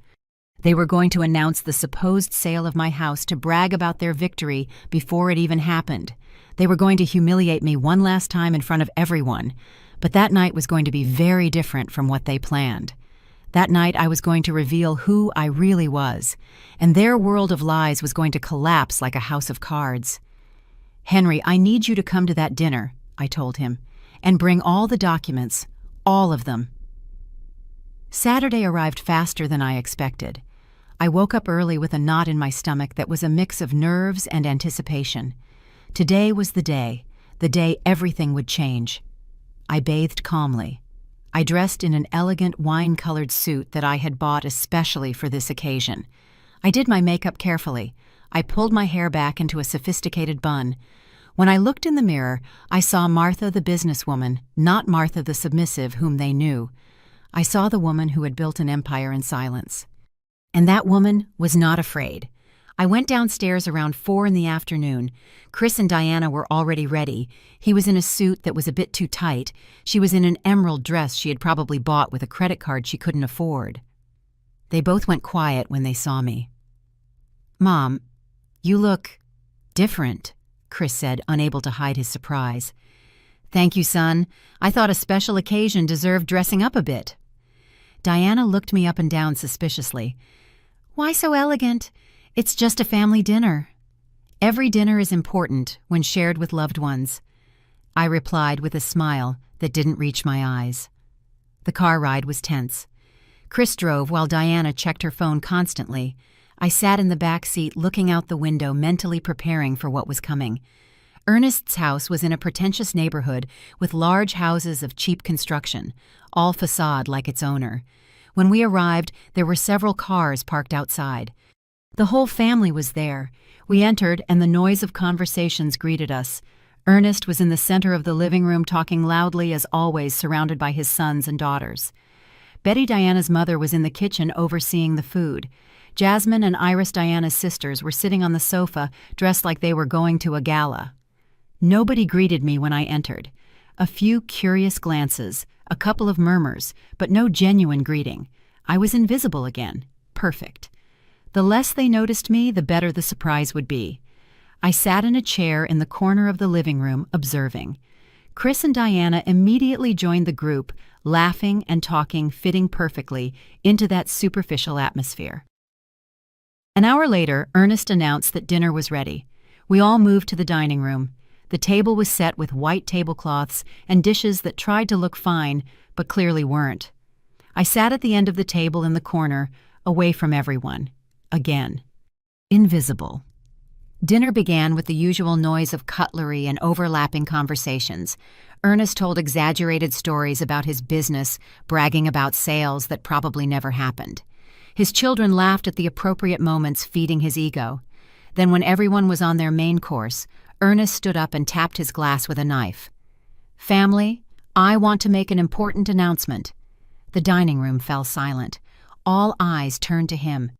They were going to announce the supposed sale of my house to brag about their victory before it even happened. They were going to humiliate me one last time in front of everyone. But that night was going to be very different from what they planned. That night I was going to reveal who I really was, and their world of lies was going to collapse like a house of cards. "Henry, I need you to come to that dinner," I told him, "and bring all the documents, all of them." Saturday arrived faster than I expected. I woke up early with a knot in my stomach that was a mix of nerves and anticipation. Today was the day everything would change. I bathed calmly. I dressed in an elegant wine-colored suit that I had bought especially for this occasion. I did my makeup carefully. I pulled my hair back into a sophisticated bun. When I looked in the mirror, I saw Martha the businesswoman, not Martha the submissive whom they knew. I saw the woman who had built an empire in silence. And that woman was not afraid. I went downstairs around 4 in the afternoon. Chris and Diana were already ready. He was in a suit that was a bit too tight. She was in an emerald dress she had probably bought with a credit card she couldn't afford. They both went quiet when they saw me. "Mom, you look different," Chris said, unable to hide his surprise. "Thank you, son. I thought a special occasion deserved dressing up a bit." Diana looked me up and down suspiciously. "Why so elegant? It's just a family dinner." "Every dinner is important when shared with loved ones," I replied with a smile that didn't reach my eyes. The car ride was tense. Chris drove while Diana checked her phone constantly. I sat in the back seat looking out the window, mentally preparing for what was coming. Ernest's house was in a pretentious neighborhood with large houses of cheap construction, all facade like its owner. When we arrived, there were several cars parked outside. The whole family was there. We entered, and the noise of conversations greeted us. Ernest was in the center of the living room, talking loudly as always, surrounded by his sons and daughters. Betty Diana's mother was in the kitchen overseeing the food. Jasmine and Iris Diana's sisters were sitting on the sofa, dressed like they were going to a gala. Nobody greeted me when I entered. A few curious glances, a couple of murmurs, but no genuine greeting. I was invisible again. Perfect. The less they noticed me, the better the surprise would be. I sat in a chair in the corner of the living room, observing. Chris and Diana immediately joined the group, laughing and talking, fitting perfectly into that superficial atmosphere. An hour later, Ernest announced that dinner was ready. We all moved to the dining room. The table was set with white tablecloths and dishes that tried to look fine, but clearly weren't. I sat at the end of the table in the corner, away from everyone. Again. Invisible. Dinner began with the usual noise of cutlery and overlapping conversations. Ernest told exaggerated stories about his business, bragging about sales that probably never happened. His children laughed at the appropriate moments, feeding his ego. Then when everyone was on their main course, Ernest stood up and tapped his glass with a knife. "Family, I want to make an important announcement." The dining room fell silent. All eyes turned to him.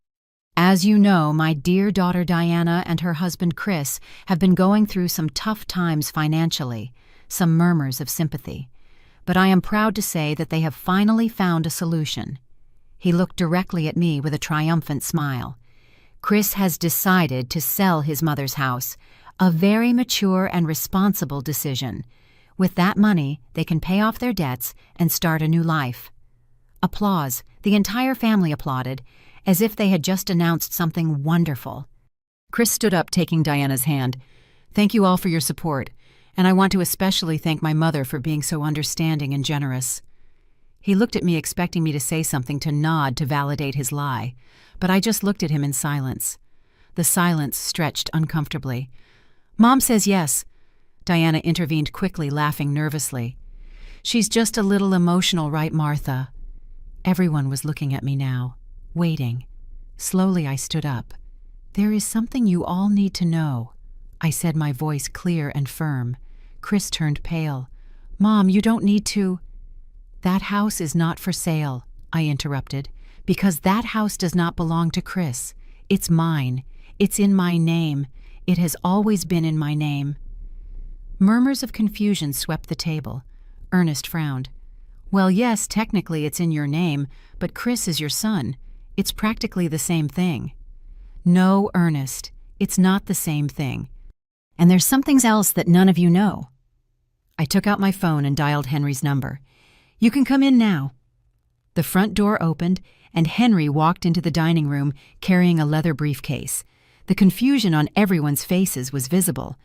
"As you know, my dear daughter Diana and her husband Chris have been going through some tough times financially," some murmurs of sympathy. "But I am proud to say that they have finally found a solution." He looked directly at me with a triumphant smile. "Chris has decided to sell his mother's house, a very mature and responsible decision. With that money, they can pay off their debts and start a new life." Applause. The entire family applauded, as if they had just announced something wonderful. Chris stood up, taking Diana's hand. "Thank you all for your support, and I want to especially thank my mother for being so understanding and generous." He looked at me, expecting me to say something, to nod to validate his lie, but I just looked at him in silence. The silence stretched uncomfortably. "Mom says yes." Diana intervened quickly, laughing nervously. "She's just a little emotional, right, Martha?" Everyone was looking at me now, waiting. Slowly I stood up. "There is something you all need to know," I said, my voice clear and firm. Chris turned pale. "Mom, you don't need to—" "That house is not for sale," I interrupted, "because that house does not belong to Chris. It's mine. It's in my name. It has always been in my name." Murmurs of confusion swept the table. Ernest frowned. "Well, yes, technically it's in your name, but Chris is your son. It's practically the same thing." "No, Ernest, it's not the same thing. And there's something else that none of you know." I took out my phone and dialed Henry's number. "You can come in now." The front door opened, and Henry walked into the dining room carrying a leather briefcase. The confusion on everyone's faces was visible.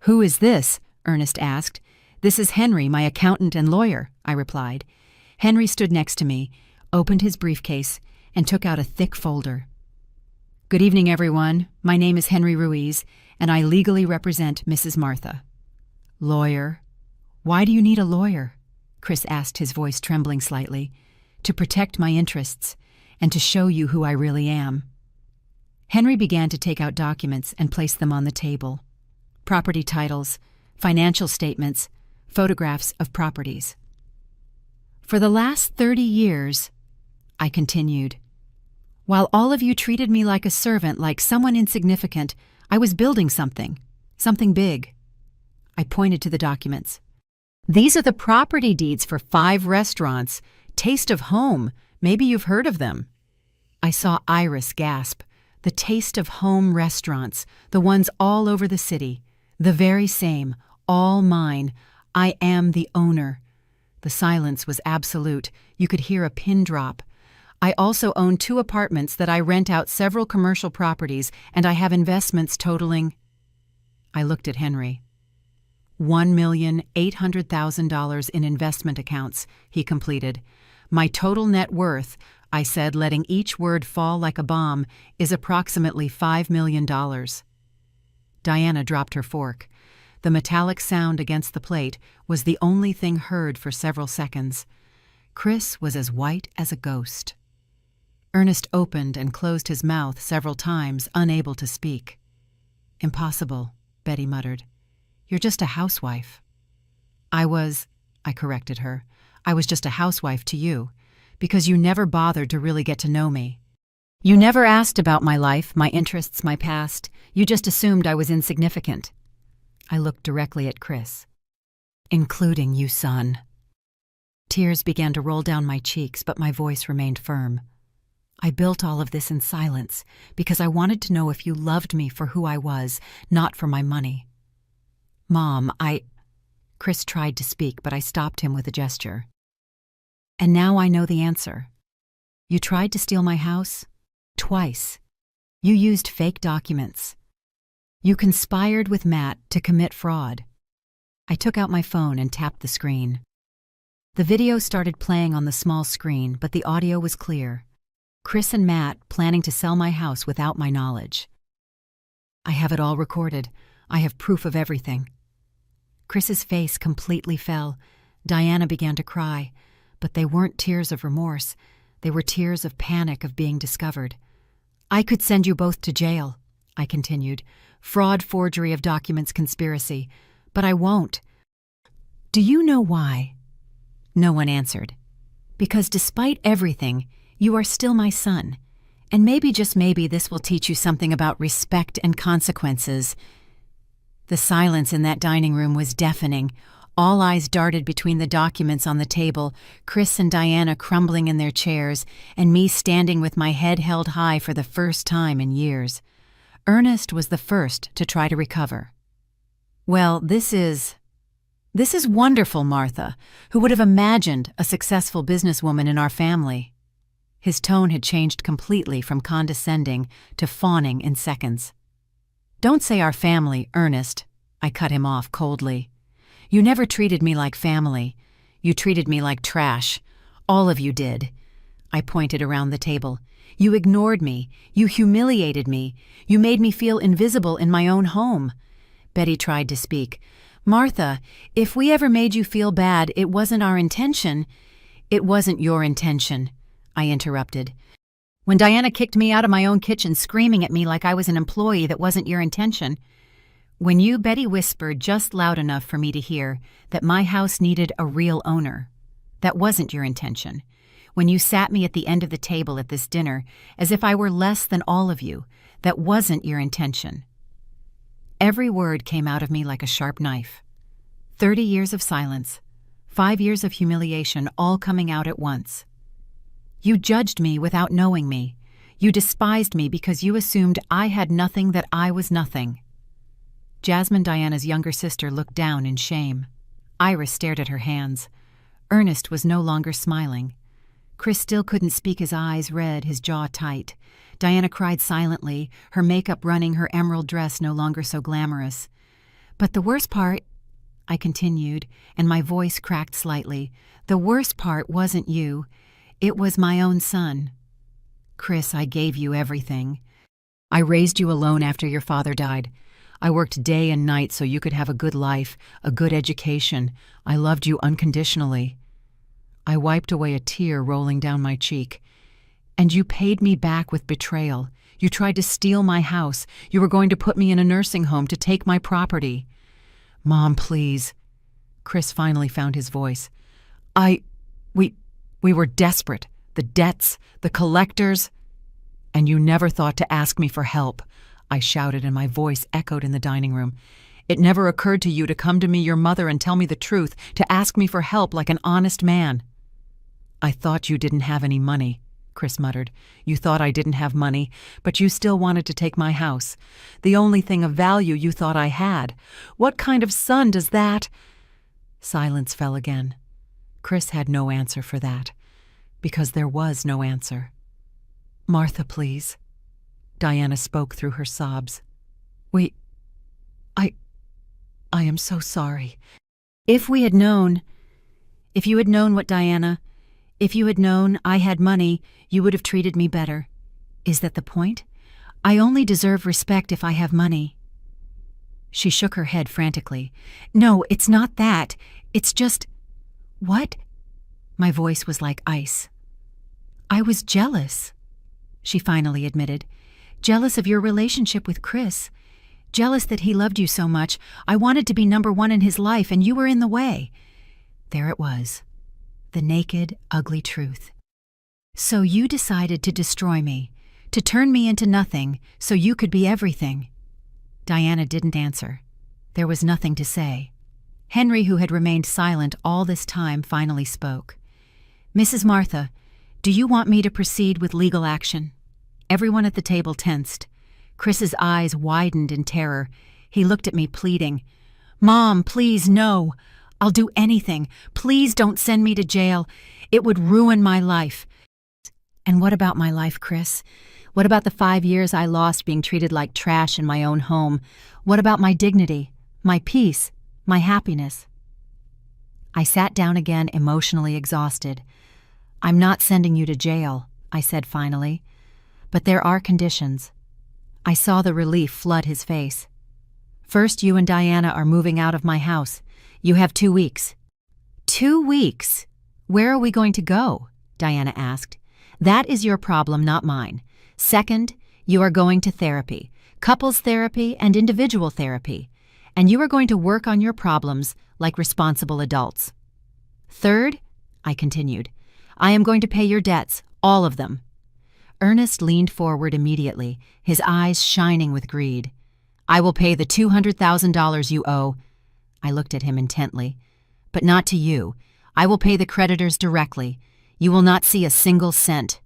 "Who is this?" Ernest asked. "This is Henry, my accountant and lawyer," I replied. Henry stood next to me, opened his briefcase, and took out a thick folder. "Good evening, everyone. My name is Henry Ruiz, and I legally represent Mrs. Martha." "Lawyer? Why do you need a lawyer?" Chris asked, his voice trembling slightly. "To protect my interests, and to show you who I really am." Henry began to take out documents and place them on the table. Property titles, financial statements, photographs of properties. "For the last 30 years, I continued, while all of you treated me like a servant, like someone insignificant, I was building something big." I pointed to the documents. "These are the property deeds for 5 restaurants, Taste of Home. Maybe you've heard of them." I saw Iris gasp. The Taste of Home restaurants, the ones all over the city. The very same, all mine. I am the owner. The silence was absolute. You could hear a pin drop. "I also own 2 apartments that I rent out, several commercial properties, and I have investments totaling—" I looked at Henry. $1,800,000 in investment accounts, he completed. "My total net worth," I said, letting each word fall like a bomb, "is approximately $5 million. Diana dropped her fork. The metallic sound against the plate was the only thing heard for several seconds. Chris was as white as a ghost. Ernest opened and closed his mouth several times, unable to speak. "Impossible," Betty muttered. "You're just a housewife." I corrected her. "I was just a housewife to you. because you never bothered to really get to know me. You never asked about my life, my interests, my past. You just assumed I was insignificant. I looked directly at Chris. Including you, son. Tears began to roll down my cheeks, but my voice remained firm. I built all of this in silence because I wanted to know if you loved me for who I was, not for my money. Mom, Chris tried to speak, but I stopped him with a gesture. And now I know the answer. You tried to steal my house? Twice. You used fake documents. You conspired with Matt to commit fraud. I took out my phone and tapped the screen. The video started playing on the small screen, but the audio was clear. Chris and Matt planning to sell my house without my knowledge. I have it all recorded. I have proof of everything. Chris's face completely fell. Diana began to cry, but they weren't tears of remorse. They were tears of panic of being discovered. I could send you both to jail, I continued. Fraud, forgery of documents, conspiracy. But I won't. Do you know why? No one answered. Because despite everything, you are still my son. And maybe, just maybe, this will teach you something about respect and consequences. The silence in that dining room was deafening. All eyes darted between the documents on the table, Chris and Diana crumbling in their chairs, and me standing with my head held high for the first time in years. Ernest was the first to try to recover. Well, this is wonderful, Martha. Who would have imagined a successful businesswoman in our family? His tone had changed completely from condescending to fawning in seconds. Don't say our family, Ernest. I cut him off coldly. You never treated me like family. You treated me like trash. All of you did. I pointed around the table. You ignored me. You humiliated me. You made me feel invisible in my own home. Betty tried to speak. Martha, if we ever made you feel bad, it wasn't our intention. It wasn't your intention, I interrupted. When Diana kicked me out of my own kitchen screaming at me like I was an employee, that wasn't your intention. When you, Betty, whispered just loud enough for me to hear that my house needed a real owner, that wasn't your intention. When you sat me at the end of the table at this dinner as if I were less than all of you, that wasn't your intention. Every word came out of me like a sharp knife. 30 years of silence, 5 years of humiliation, all coming out at once. You judged me without knowing me. You despised me because you assumed I had nothing, that I was nothing. Jasmine, Diana's younger sister, looked down in shame. Iris stared at her hands. Ernest was no longer smiling. Chris still couldn't speak, his eyes red, his jaw tight. Diana cried silently, her makeup running, her emerald dress no longer so glamorous. But the worst part, I continued, and my voice cracked slightly, the worst part wasn't you. It was my own son. Chris, I gave you everything. I raised you alone after your father died. I worked day and night so you could have a good life, a good education. I loved you unconditionally. I wiped away a tear rolling down my cheek. And you paid me back with betrayal. You tried to steal my house. You were going to put me in a nursing home, to take my property. Mom, please. Chris finally found his voice. We were desperate. The debts, the collectors. And you never thought to ask me for help, I shouted, and my voice echoed in the dining room. It never occurred to you to come to me, your mother, and tell me the truth, to ask me for help like an honest man. I thought you didn't have any money, Chris muttered. You thought I didn't have money, but you still wanted to take my house. The only thing of value you thought I had. What kind of son does that? Silence fell again. Chris had no answer for that, because there was no answer. Martha, please. Diana spoke through her sobs. I am so sorry. If you had known what Diana, if you had known I had money, you would have treated me better. Is that the point? I only deserve respect if I have money. She shook her head frantically. No, it's not that. It's just... What? My voice was like ice. I was jealous, she finally admitted. Jealous of your relationship with Chris. Jealous that he loved you so much. I wanted to be number one in his life, and you were in the way. There it was. The naked, ugly truth. So you decided to destroy me, to turn me into nothing so you could be everything. Diana didn't answer. There was nothing to say. Henry, who had remained silent all this time, finally spoke. Mrs. Martha, do you want me to proceed with legal action? Everyone at the table tensed. Chris's eyes widened in terror. He looked at me pleading. Mom, please, no. I'll do anything. Please don't send me to jail. It would ruin my life. And what about my life, Chris? What about the 5 years I lost being treated like trash in my own home? What about my dignity, my peace, my happiness? I sat down again, emotionally exhausted. I'm not sending you to jail, I said finally. But there are conditions. I saw the relief flood his face. First, you and Diana are moving out of my house. You have 2 weeks. 2 weeks? Where are we going to go? Diana asked. That is your problem, not mine. Second, you are going to therapy, couples therapy and individual therapy, and you are going to work on your problems like responsible adults. Third, I continued, I am going to pay your debts, all of them. Ernest leaned forward immediately, his eyes shining with greed. I will pay the $200,000 you owe. I looked at him intently. But not to you. I will pay the creditors directly. You will not see a single cent.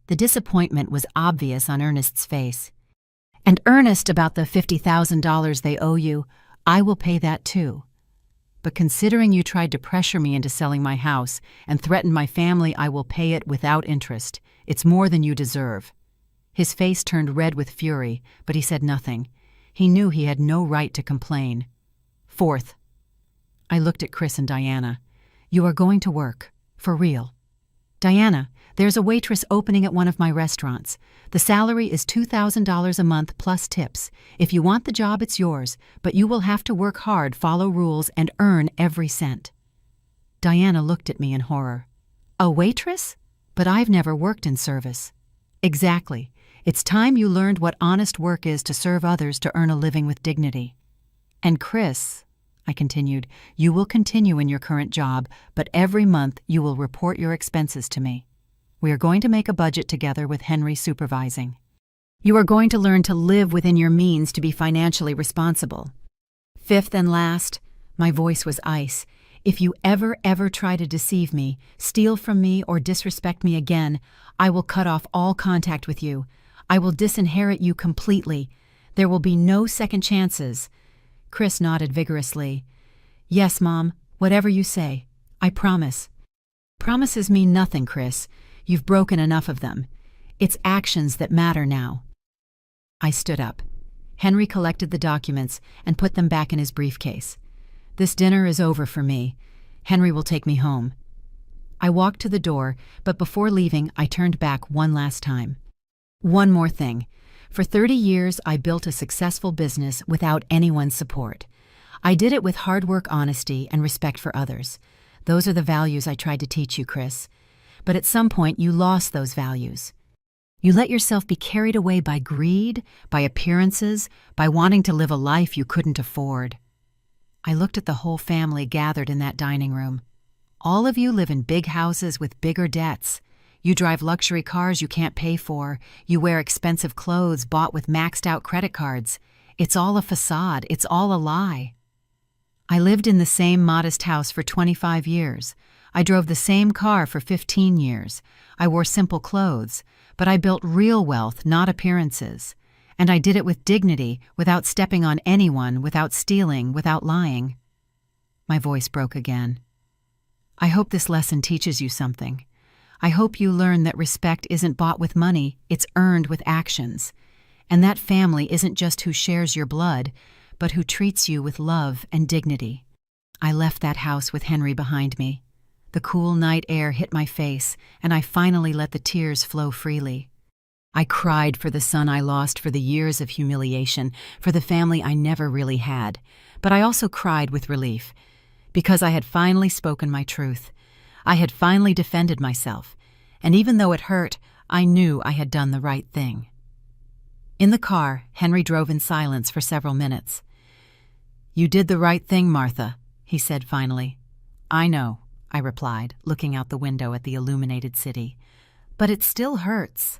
The disappointment was obvious on Ernest's face. And Ernest, about the $50,000 they owe you, I will pay that too. But considering you tried to pressure me into selling my house and threatened my family, I will pay it without interest. It's more than you deserve. His face turned red with fury, but he said nothing. He knew he had no right to complain. Fourth, I looked at Chris and Diana. You are going to work. For real. Diana, there's a waitress opening at one of my restaurants. The salary is $2,000 a month plus tips. If you want the job, it's yours, but you will have to work hard, follow rules, and earn every cent. Diana looked at me in horror. A waitress? But I've never worked in service. Exactly. It's time you learned what honest work is to serve others to earn a living with dignity. And Chris, I continued, you will continue in your current job, but every month you will report your expenses to me. We are going to make a budget together with Henry supervising. You are going to learn to live within your means to be financially responsible. Fifth and last, my voice was ice. If you ever try to deceive me, steal from me, or disrespect me again, I will cut off all contact with you. I will disinherit you completely. There will be no second chances. Chris nodded vigorously. Yes, Mom, whatever you say. I promise. Promises mean nothing, Chris. You've broken enough of them. It's actions that matter now. I stood up. Henry collected the documents and put them back in his briefcase. This dinner is over for me. Henry will take me home. I walked to the door, but before leaving, I turned back one last time. One more thing. For 30 years, I built a successful business without anyone's support. I did it with hard work, honesty, and respect for others. Those are the values I tried to teach you, Chris. But at some point, you lost those values. You let yourself be carried away by greed, by appearances, by wanting to live a life you couldn't afford. I looked at the whole family gathered in that dining room. All of you live in big houses with bigger debts. You drive luxury cars you can't pay for. You wear expensive clothes bought with maxed-out credit cards. It's all a facade. It's all a lie. I lived in the same modest house for 25 years. I drove the same car for 15 years. I wore simple clothes, but I built real wealth, not appearances. And I did it with dignity, without stepping on anyone, without stealing, without lying. My voice broke again. I hope this lesson teaches you something. I hope you learn that respect isn't bought with money, it's earned with actions. And that family isn't just who shares your blood, but who treats you with love and dignity. I left that house with Henry behind me. The cool night air hit my face, and I finally let the tears flow freely. I cried for the son I lost, for the years of humiliation, for the family I never really had. But I also cried with relief, because I had finally spoken my truth. I had finally defended myself, and even though it hurt, I knew I had done the right thing. In the car, Henry drove in silence for several minutes. "You did the right thing, Martha," he said finally. "I know," I replied, looking out the window at the illuminated city. But it still hurts.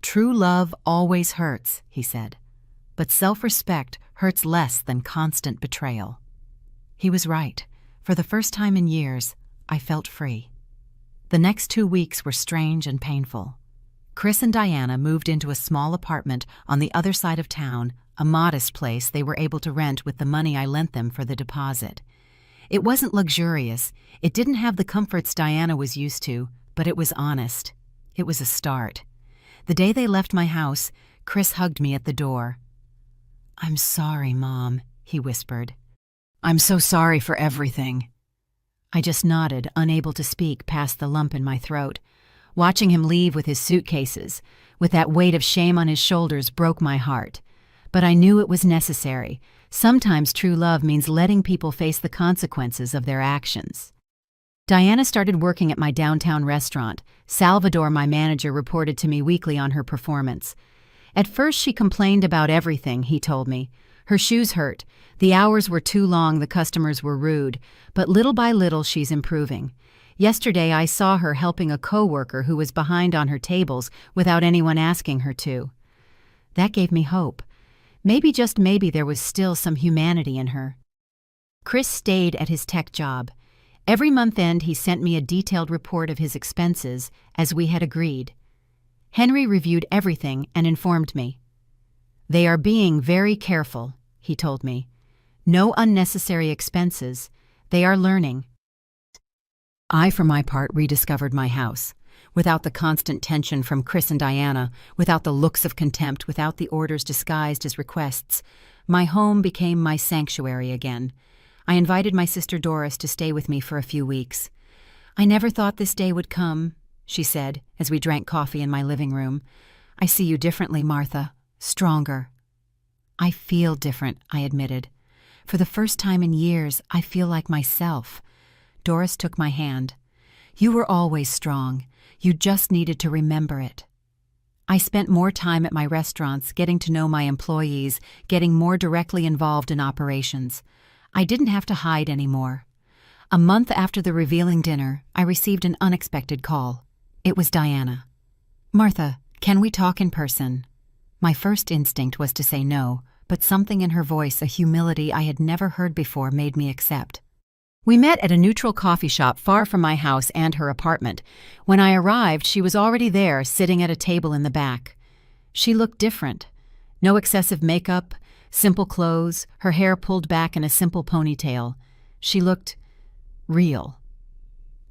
True love always hurts, he said, but self-respect hurts less than constant betrayal. He was right. For the first time in years, I felt free. The next 2 weeks were strange and painful. Chris and Diana moved into a small apartment on the other side of town, a modest place they were able to rent with the money I lent them for the deposit. It wasn't luxurious, it didn't have the comforts Diana was used to, but it was honest. It was a start. The day they left my house, Chris hugged me at the door. "I'm sorry, Mom," he whispered. "I'm so sorry for everything." I just nodded, unable to speak past the lump in my throat. Watching him leave with his suitcases, with that weight of shame on his shoulders, broke my heart. But I knew it was necessary. Sometimes true love means letting people face the consequences of their actions. Diana started working at my downtown restaurant. Salvador, my manager, reported to me weekly on her performance. At first she complained about everything, he told me. Her shoes hurt, the hours were too long, the customers were rude, but little by little she's improving. Yesterday I saw her helping a coworker who was behind on her tables without anyone asking her to. That gave me hope. Maybe, just maybe, there was still some humanity in her. Chris stayed at his tech job. Every month end he sent me a detailed report of his expenses, as we had agreed. Henry reviewed everything and informed me. "They are being very careful," he told me. "No unnecessary expenses. They are learning." I, for my part, rediscovered my house. Without the constant tension from Chris and Diana, without the looks of contempt, without the orders disguised as requests, my home became my sanctuary again. I invited my sister Doris to stay with me for a few weeks. "I never thought this day would come," she said, as we drank coffee in my living room. "I see you differently, Martha. Stronger." "I feel different," I admitted. "For the first time in years, I feel like myself." Doris took my hand. "You were always strong. You just needed to remember it." I spent more time at my restaurants, getting to know my employees, getting more directly involved in operations. I didn't have to hide anymore. A month after the revealing dinner, I received an unexpected call. It was Diana. "Martha, can we talk in person?" My first instinct was to say no, but something in her voice, a humility I had never heard before, made me accept. We met at a neutral coffee shop far from my house and her apartment. When I arrived, she was already there, sitting at a table in the back. She looked different. No excessive makeup, simple clothes, her hair pulled back in a simple ponytail. She looked real.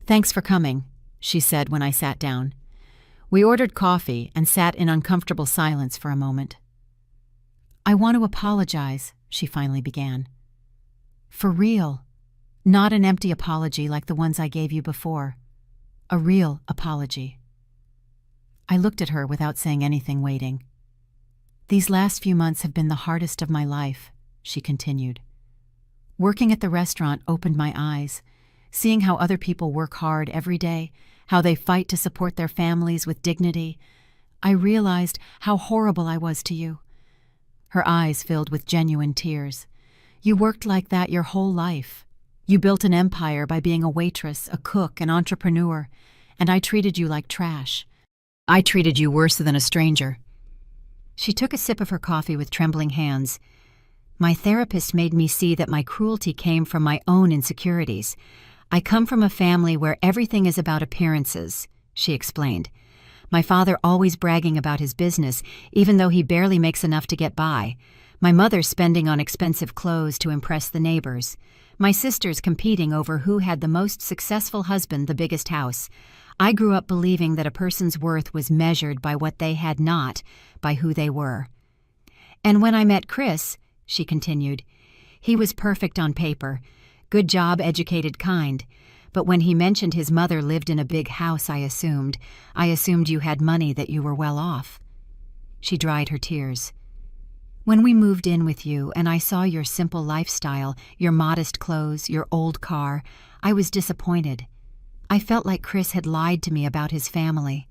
"Thanks for coming," she said when I sat down. We ordered coffee and sat in uncomfortable silence for a moment. "I want to apologize," she finally began. "For real. Not an empty apology like the ones I gave you before. A real apology." I looked at her without saying anything, waiting. "These last few months have been the hardest of my life," she continued. "Working at the restaurant opened my eyes, seeing how other people work hard every day, how they fight to support their families with dignity. I realized how horrible I was to you." Her eyes filled with genuine tears. "You worked like that your whole life. You built an empire by being a waitress, a cook, an entrepreneur, and I treated you like trash. I treated you worse than a stranger." She took a sip of her coffee with trembling hands. "My therapist made me see that my cruelty came from my own insecurities. I come from a family where everything is about appearances," she explained. "My father always bragging about his business, even though he barely makes enough to get by. My mother spending on expensive clothes to impress the neighbors. My sisters competing over who had the most successful husband, the biggest house. I grew up believing that a person's worth was measured by what they had, not by who they were. And when I met Chris," she continued, "he was perfect on paper, good job, educated, kind. But when he mentioned his mother lived in a big house, I assumed you had money, that you were well off." She dried her tears. "When we moved in with you and I saw your simple lifestyle, your modest clothes, your old car, I was disappointed. I felt like Chris had lied to me about his family.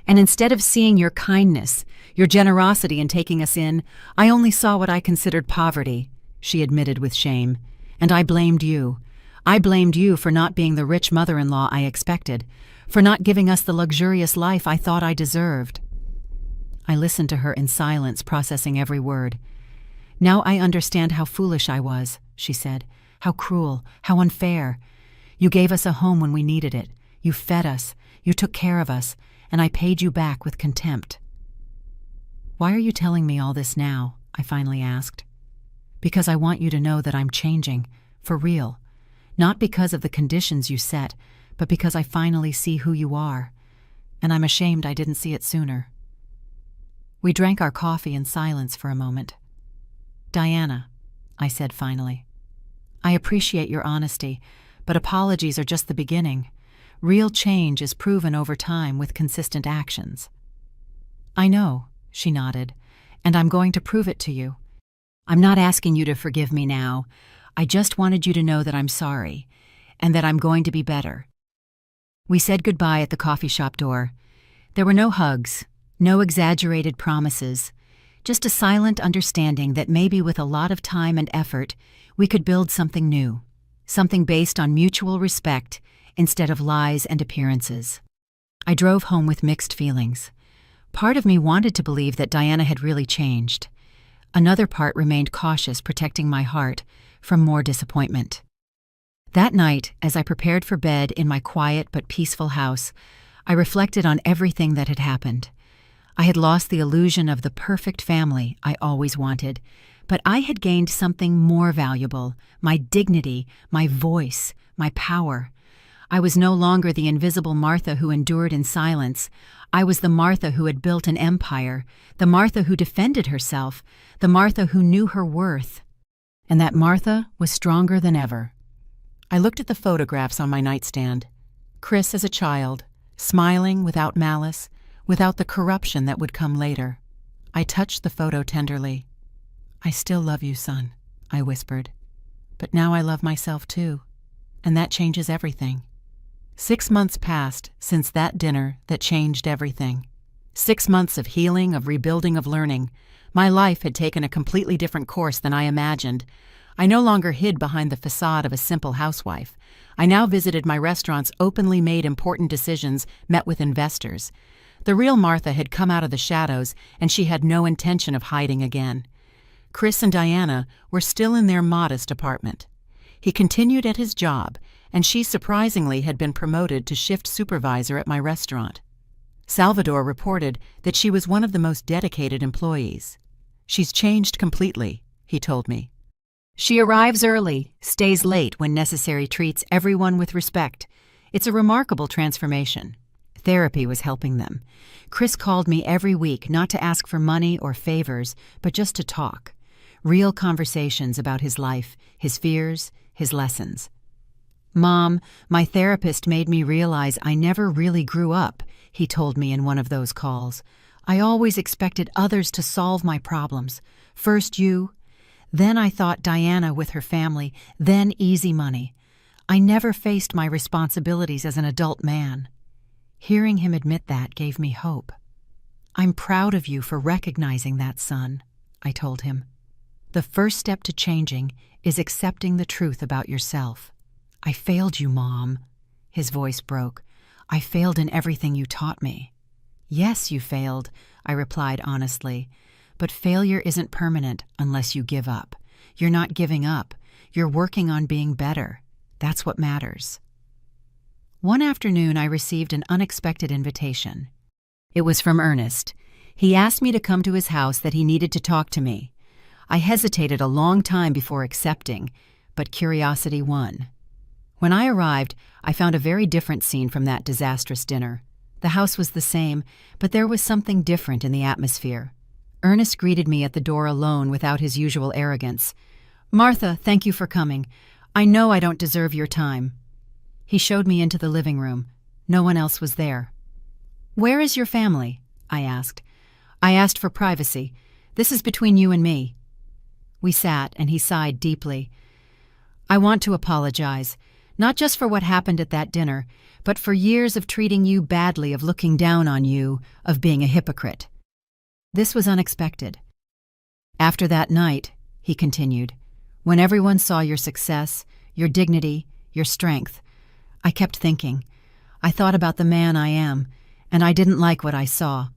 And instead of seeing your kindness, your generosity in taking us in, I only saw what I considered poverty," she admitted with shame. "And I blamed you. I blamed you for not being the rich mother-in-law I expected, for not giving us the luxurious life I thought I deserved. I listened to her in silence, processing every word. "Now I understand how foolish I was," she said. "How cruel, how unfair. You gave us a home when we needed it. You fed us, you took care of us, and I paid you back with contempt." "Why are you telling me all this now?" I finally asked. "Because I want you to know that I'm changing, for real. Not because of the conditions you set, but because I finally see who you are. And I'm ashamed I didn't see it sooner." We drank our coffee in silence for a moment. "Diana," I said finally, "I appreciate your honesty, but apologies are just the beginning. Real change is proven over time with consistent actions." "I know," she nodded, "and I'm going to prove it to you. I'm not asking you to forgive me now. I just wanted you to know that I'm sorry, and that I'm going to be better." We said goodbye at the coffee shop door. There were no hugs, no exaggerated promises, just a silent understanding that maybe with a lot of time and effort, we could build something new, something based on mutual respect instead of lies and appearances. I drove home with mixed feelings. Part of me wanted to believe that Diana had really changed. Another part remained cautious, protecting my heart from more disappointment. That night, as I prepared for bed in my quiet but peaceful house, I reflected on everything that had happened. I had lost the illusion of the perfect family I always wanted, but I had gained something more valuable: my dignity, my voice, my power. I was no longer the invisible Martha who endured in silence. I was the Martha who had built an empire, the Martha who defended herself, the Martha who knew her worth. And that Martha was stronger than ever. I looked at the photographs on my nightstand. Chris as a child, smiling without malice, without the corruption that would come later. I touched the photo tenderly. "I still love you, son," I whispered. "But now I love myself too, and that changes everything." 6 months passed since that dinner that changed everything. 6 months of healing, of rebuilding, of learning. My life had taken a completely different course than I imagined. I no longer hid behind the facade of a simple housewife. I now visited my restaurants, openly made important decisions, met with investors. The real Martha had come out of the shadows, and she had no intention of hiding again. Chris and Diana were still in their modest apartment. He continued at his job, and she surprisingly had been promoted to shift supervisor at my restaurant. Salvador reported that she was one of the most dedicated employees. "She's changed completely," he told me. "She arrives early, stays late when necessary, treats everyone with respect. It's a remarkable transformation." Therapy was helping them. Chris called me every week, not to ask for money or favors, but just to talk. Real conversations about his life, his fears, his lessons. "Mom, my therapist made me realize I never really grew up," he told me in one of those calls. "I always expected others to solve my problems. First you, then I thought Diana with her family, then easy money. I never faced my responsibilities as an adult man." Hearing him admit that gave me hope. "I'm proud of you for recognizing that, son," I told him. "The first step to changing is accepting the truth about yourself." "I failed you, Mom." His voice broke. "I failed in everything you taught me." "Yes, you failed," I replied honestly. "But failure isn't permanent unless you give up. You're not giving up. You're working on being better. That's what matters." One afternoon, I received an unexpected invitation. It was from Ernest. He asked me to come to his house, that he needed to talk to me. I hesitated a long time before accepting, but curiosity won. When I arrived, I found a very different scene from that disastrous dinner. The house was the same, but there was something different in the atmosphere. Ernest greeted me at the door alone without his usual arrogance. "Martha, thank you for coming. I know I don't deserve your time." He showed me into the living room. No one else was there. "Where is your family?" I asked. "I asked for privacy. This is between you and me." We sat, and he sighed deeply. "I want to apologize, not just for what happened at that dinner, but for years of treating you badly, of looking down on you, of being a hypocrite." This was unexpected. "After that night," he continued, "when everyone saw your success, your dignity, your strength, I kept thinking, I thought about the man I am, and I didn't like what I saw.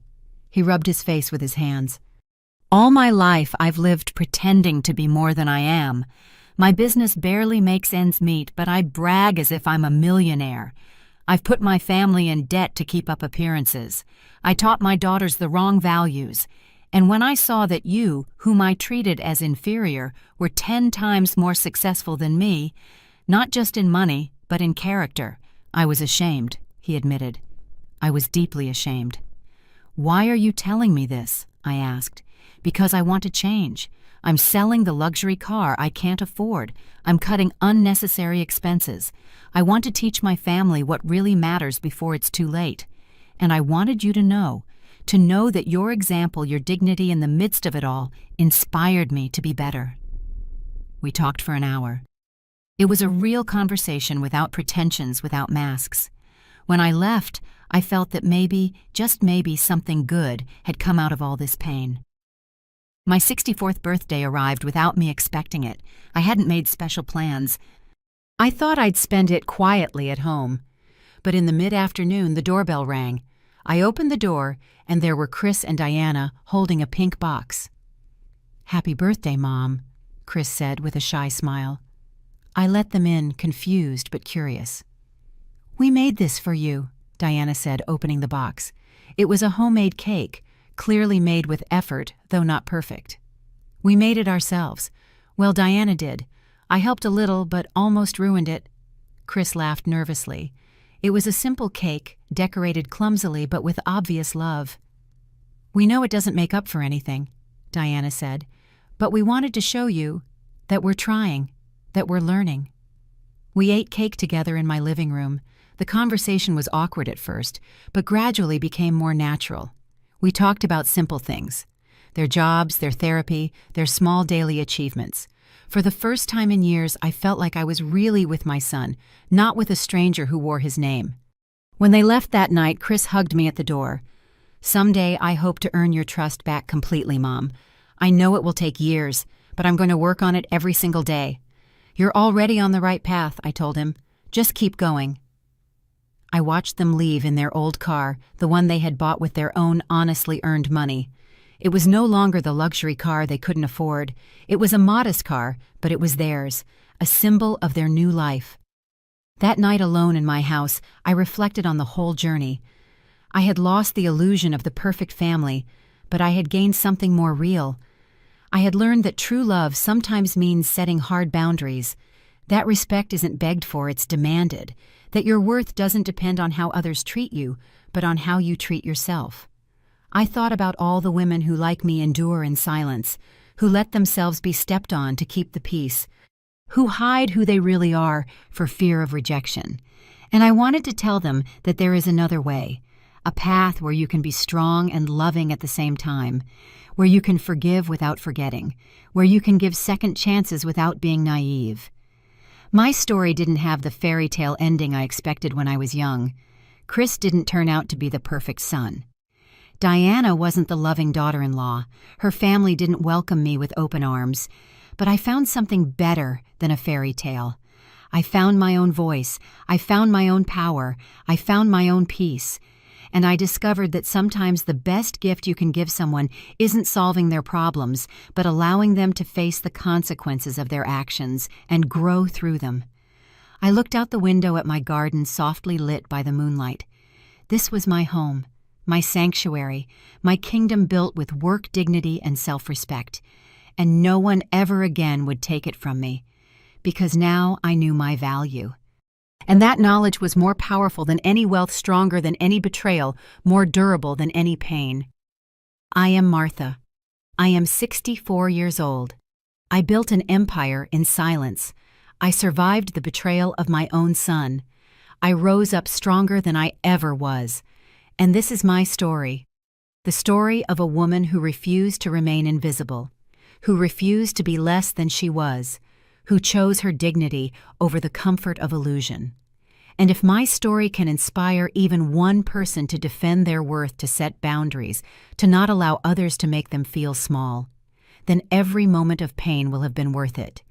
He rubbed his face with his hands. All my life I've lived pretending to be more than I am. My business barely makes ends meet, but I brag as if I'm a millionaire. I've put my family in debt to keep up appearances. I taught my daughters the wrong values. And when I saw that you, whom I treated as inferior, were 10 times more successful than me, not just in money, but in character, I was ashamed, he admitted. I was deeply ashamed. Why are you telling me this? I asked. Because I want to change. I'm selling the luxury car I can't afford. I'm cutting unnecessary expenses. I want to teach my family what really matters before it's too late. And I wanted you to know that your example, your dignity in the midst of it all, inspired me to be better. We talked for an hour. It was a real conversation without pretensions, without masks. When I left, I felt that maybe, just maybe, something good had come out of all this pain. My 64th birthday arrived without me expecting it. I hadn't made special plans. I thought I'd spend it quietly at home. But in the mid-afternoon, the doorbell rang. I opened the door, and there were Chris and Diana holding a pink box. "Happy birthday, Mom," Chris said with a shy smile. I let them in, confused but curious. "We made this for you," Diana said, opening the box. It was a homemade cake, clearly made with effort, though not perfect. "We made it ourselves." "Well, Diana did. I helped a little, but almost ruined it." Chris laughed nervously. It was a simple cake, decorated clumsily but with obvious love. "We know it doesn't make up for anything," Diana said, "but we wanted to show you that we're trying, that we're learning." We ate cake together in my living room. The conversation was awkward at first, but gradually became more natural. We talked about simple things: their jobs, their therapy, their small daily achievements. For the first time in years, I felt like I was really with my son, not with a stranger who wore his name. When they left that night, Chris hugged me at the door. "Someday I hope to earn your trust back completely, Mom. I know it will take years, but I'm going to work on it every single day." "You're already on the right path," I told him. "Just keep going." I watched them leave in their old car, the one they had bought with their own honestly earned money. It was no longer the luxury car they couldn't afford. It was a modest car, but it was theirs, a symbol of their new life. That night alone in my house, I reflected on the whole journey. I had lost the illusion of the perfect family, but I had gained something more real. I had learned that true love sometimes means setting hard boundaries. That respect isn't begged for, it's demanded. That your worth doesn't depend on how others treat you, but on how you treat yourself. I thought about all the women who, like me, endure in silence, who let themselves be stepped on to keep the peace, who hide who they really are for fear of rejection. And I wanted to tell them that there is another way, a path where you can be strong and loving at the same time, where you can forgive without forgetting, where you can give second chances without being naive. My story didn't have the fairy tale ending I expected when I was young. Chris didn't turn out to be the perfect son. Diana wasn't the loving daughter-in-law. Her family didn't welcome me with open arms. But I found something better than a fairy tale. I found my own voice. I found my own power. I found my own peace. And I discovered that sometimes the best gift you can give someone isn't solving their problems, but allowing them to face the consequences of their actions and grow through them. I looked out the window at my garden softly lit by the moonlight. This was my home, my sanctuary, my kingdom built with work, dignity, and self-respect. And no one ever again would take it from me, because now I knew my value. And that knowledge was more powerful than any wealth, stronger than any betrayal, more durable than any pain. I am Martha. I am 64 years old. I built an empire in silence. I survived the betrayal of my own son. I rose up stronger than I ever was. And this is my story. The story of a woman who refused to remain invisible, who refused to be less than she was, who chose her dignity over the comfort of illusion. And if my story can inspire even one person to defend their worth, to set boundaries, to not allow others to make them feel small, then every moment of pain will have been worth it.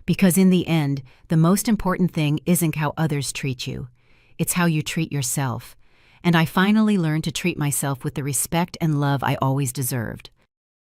Because in the end, the most important thing isn't how others treat you. It's how you treat yourself. And I finally learned to treat myself with the respect and love I always deserved.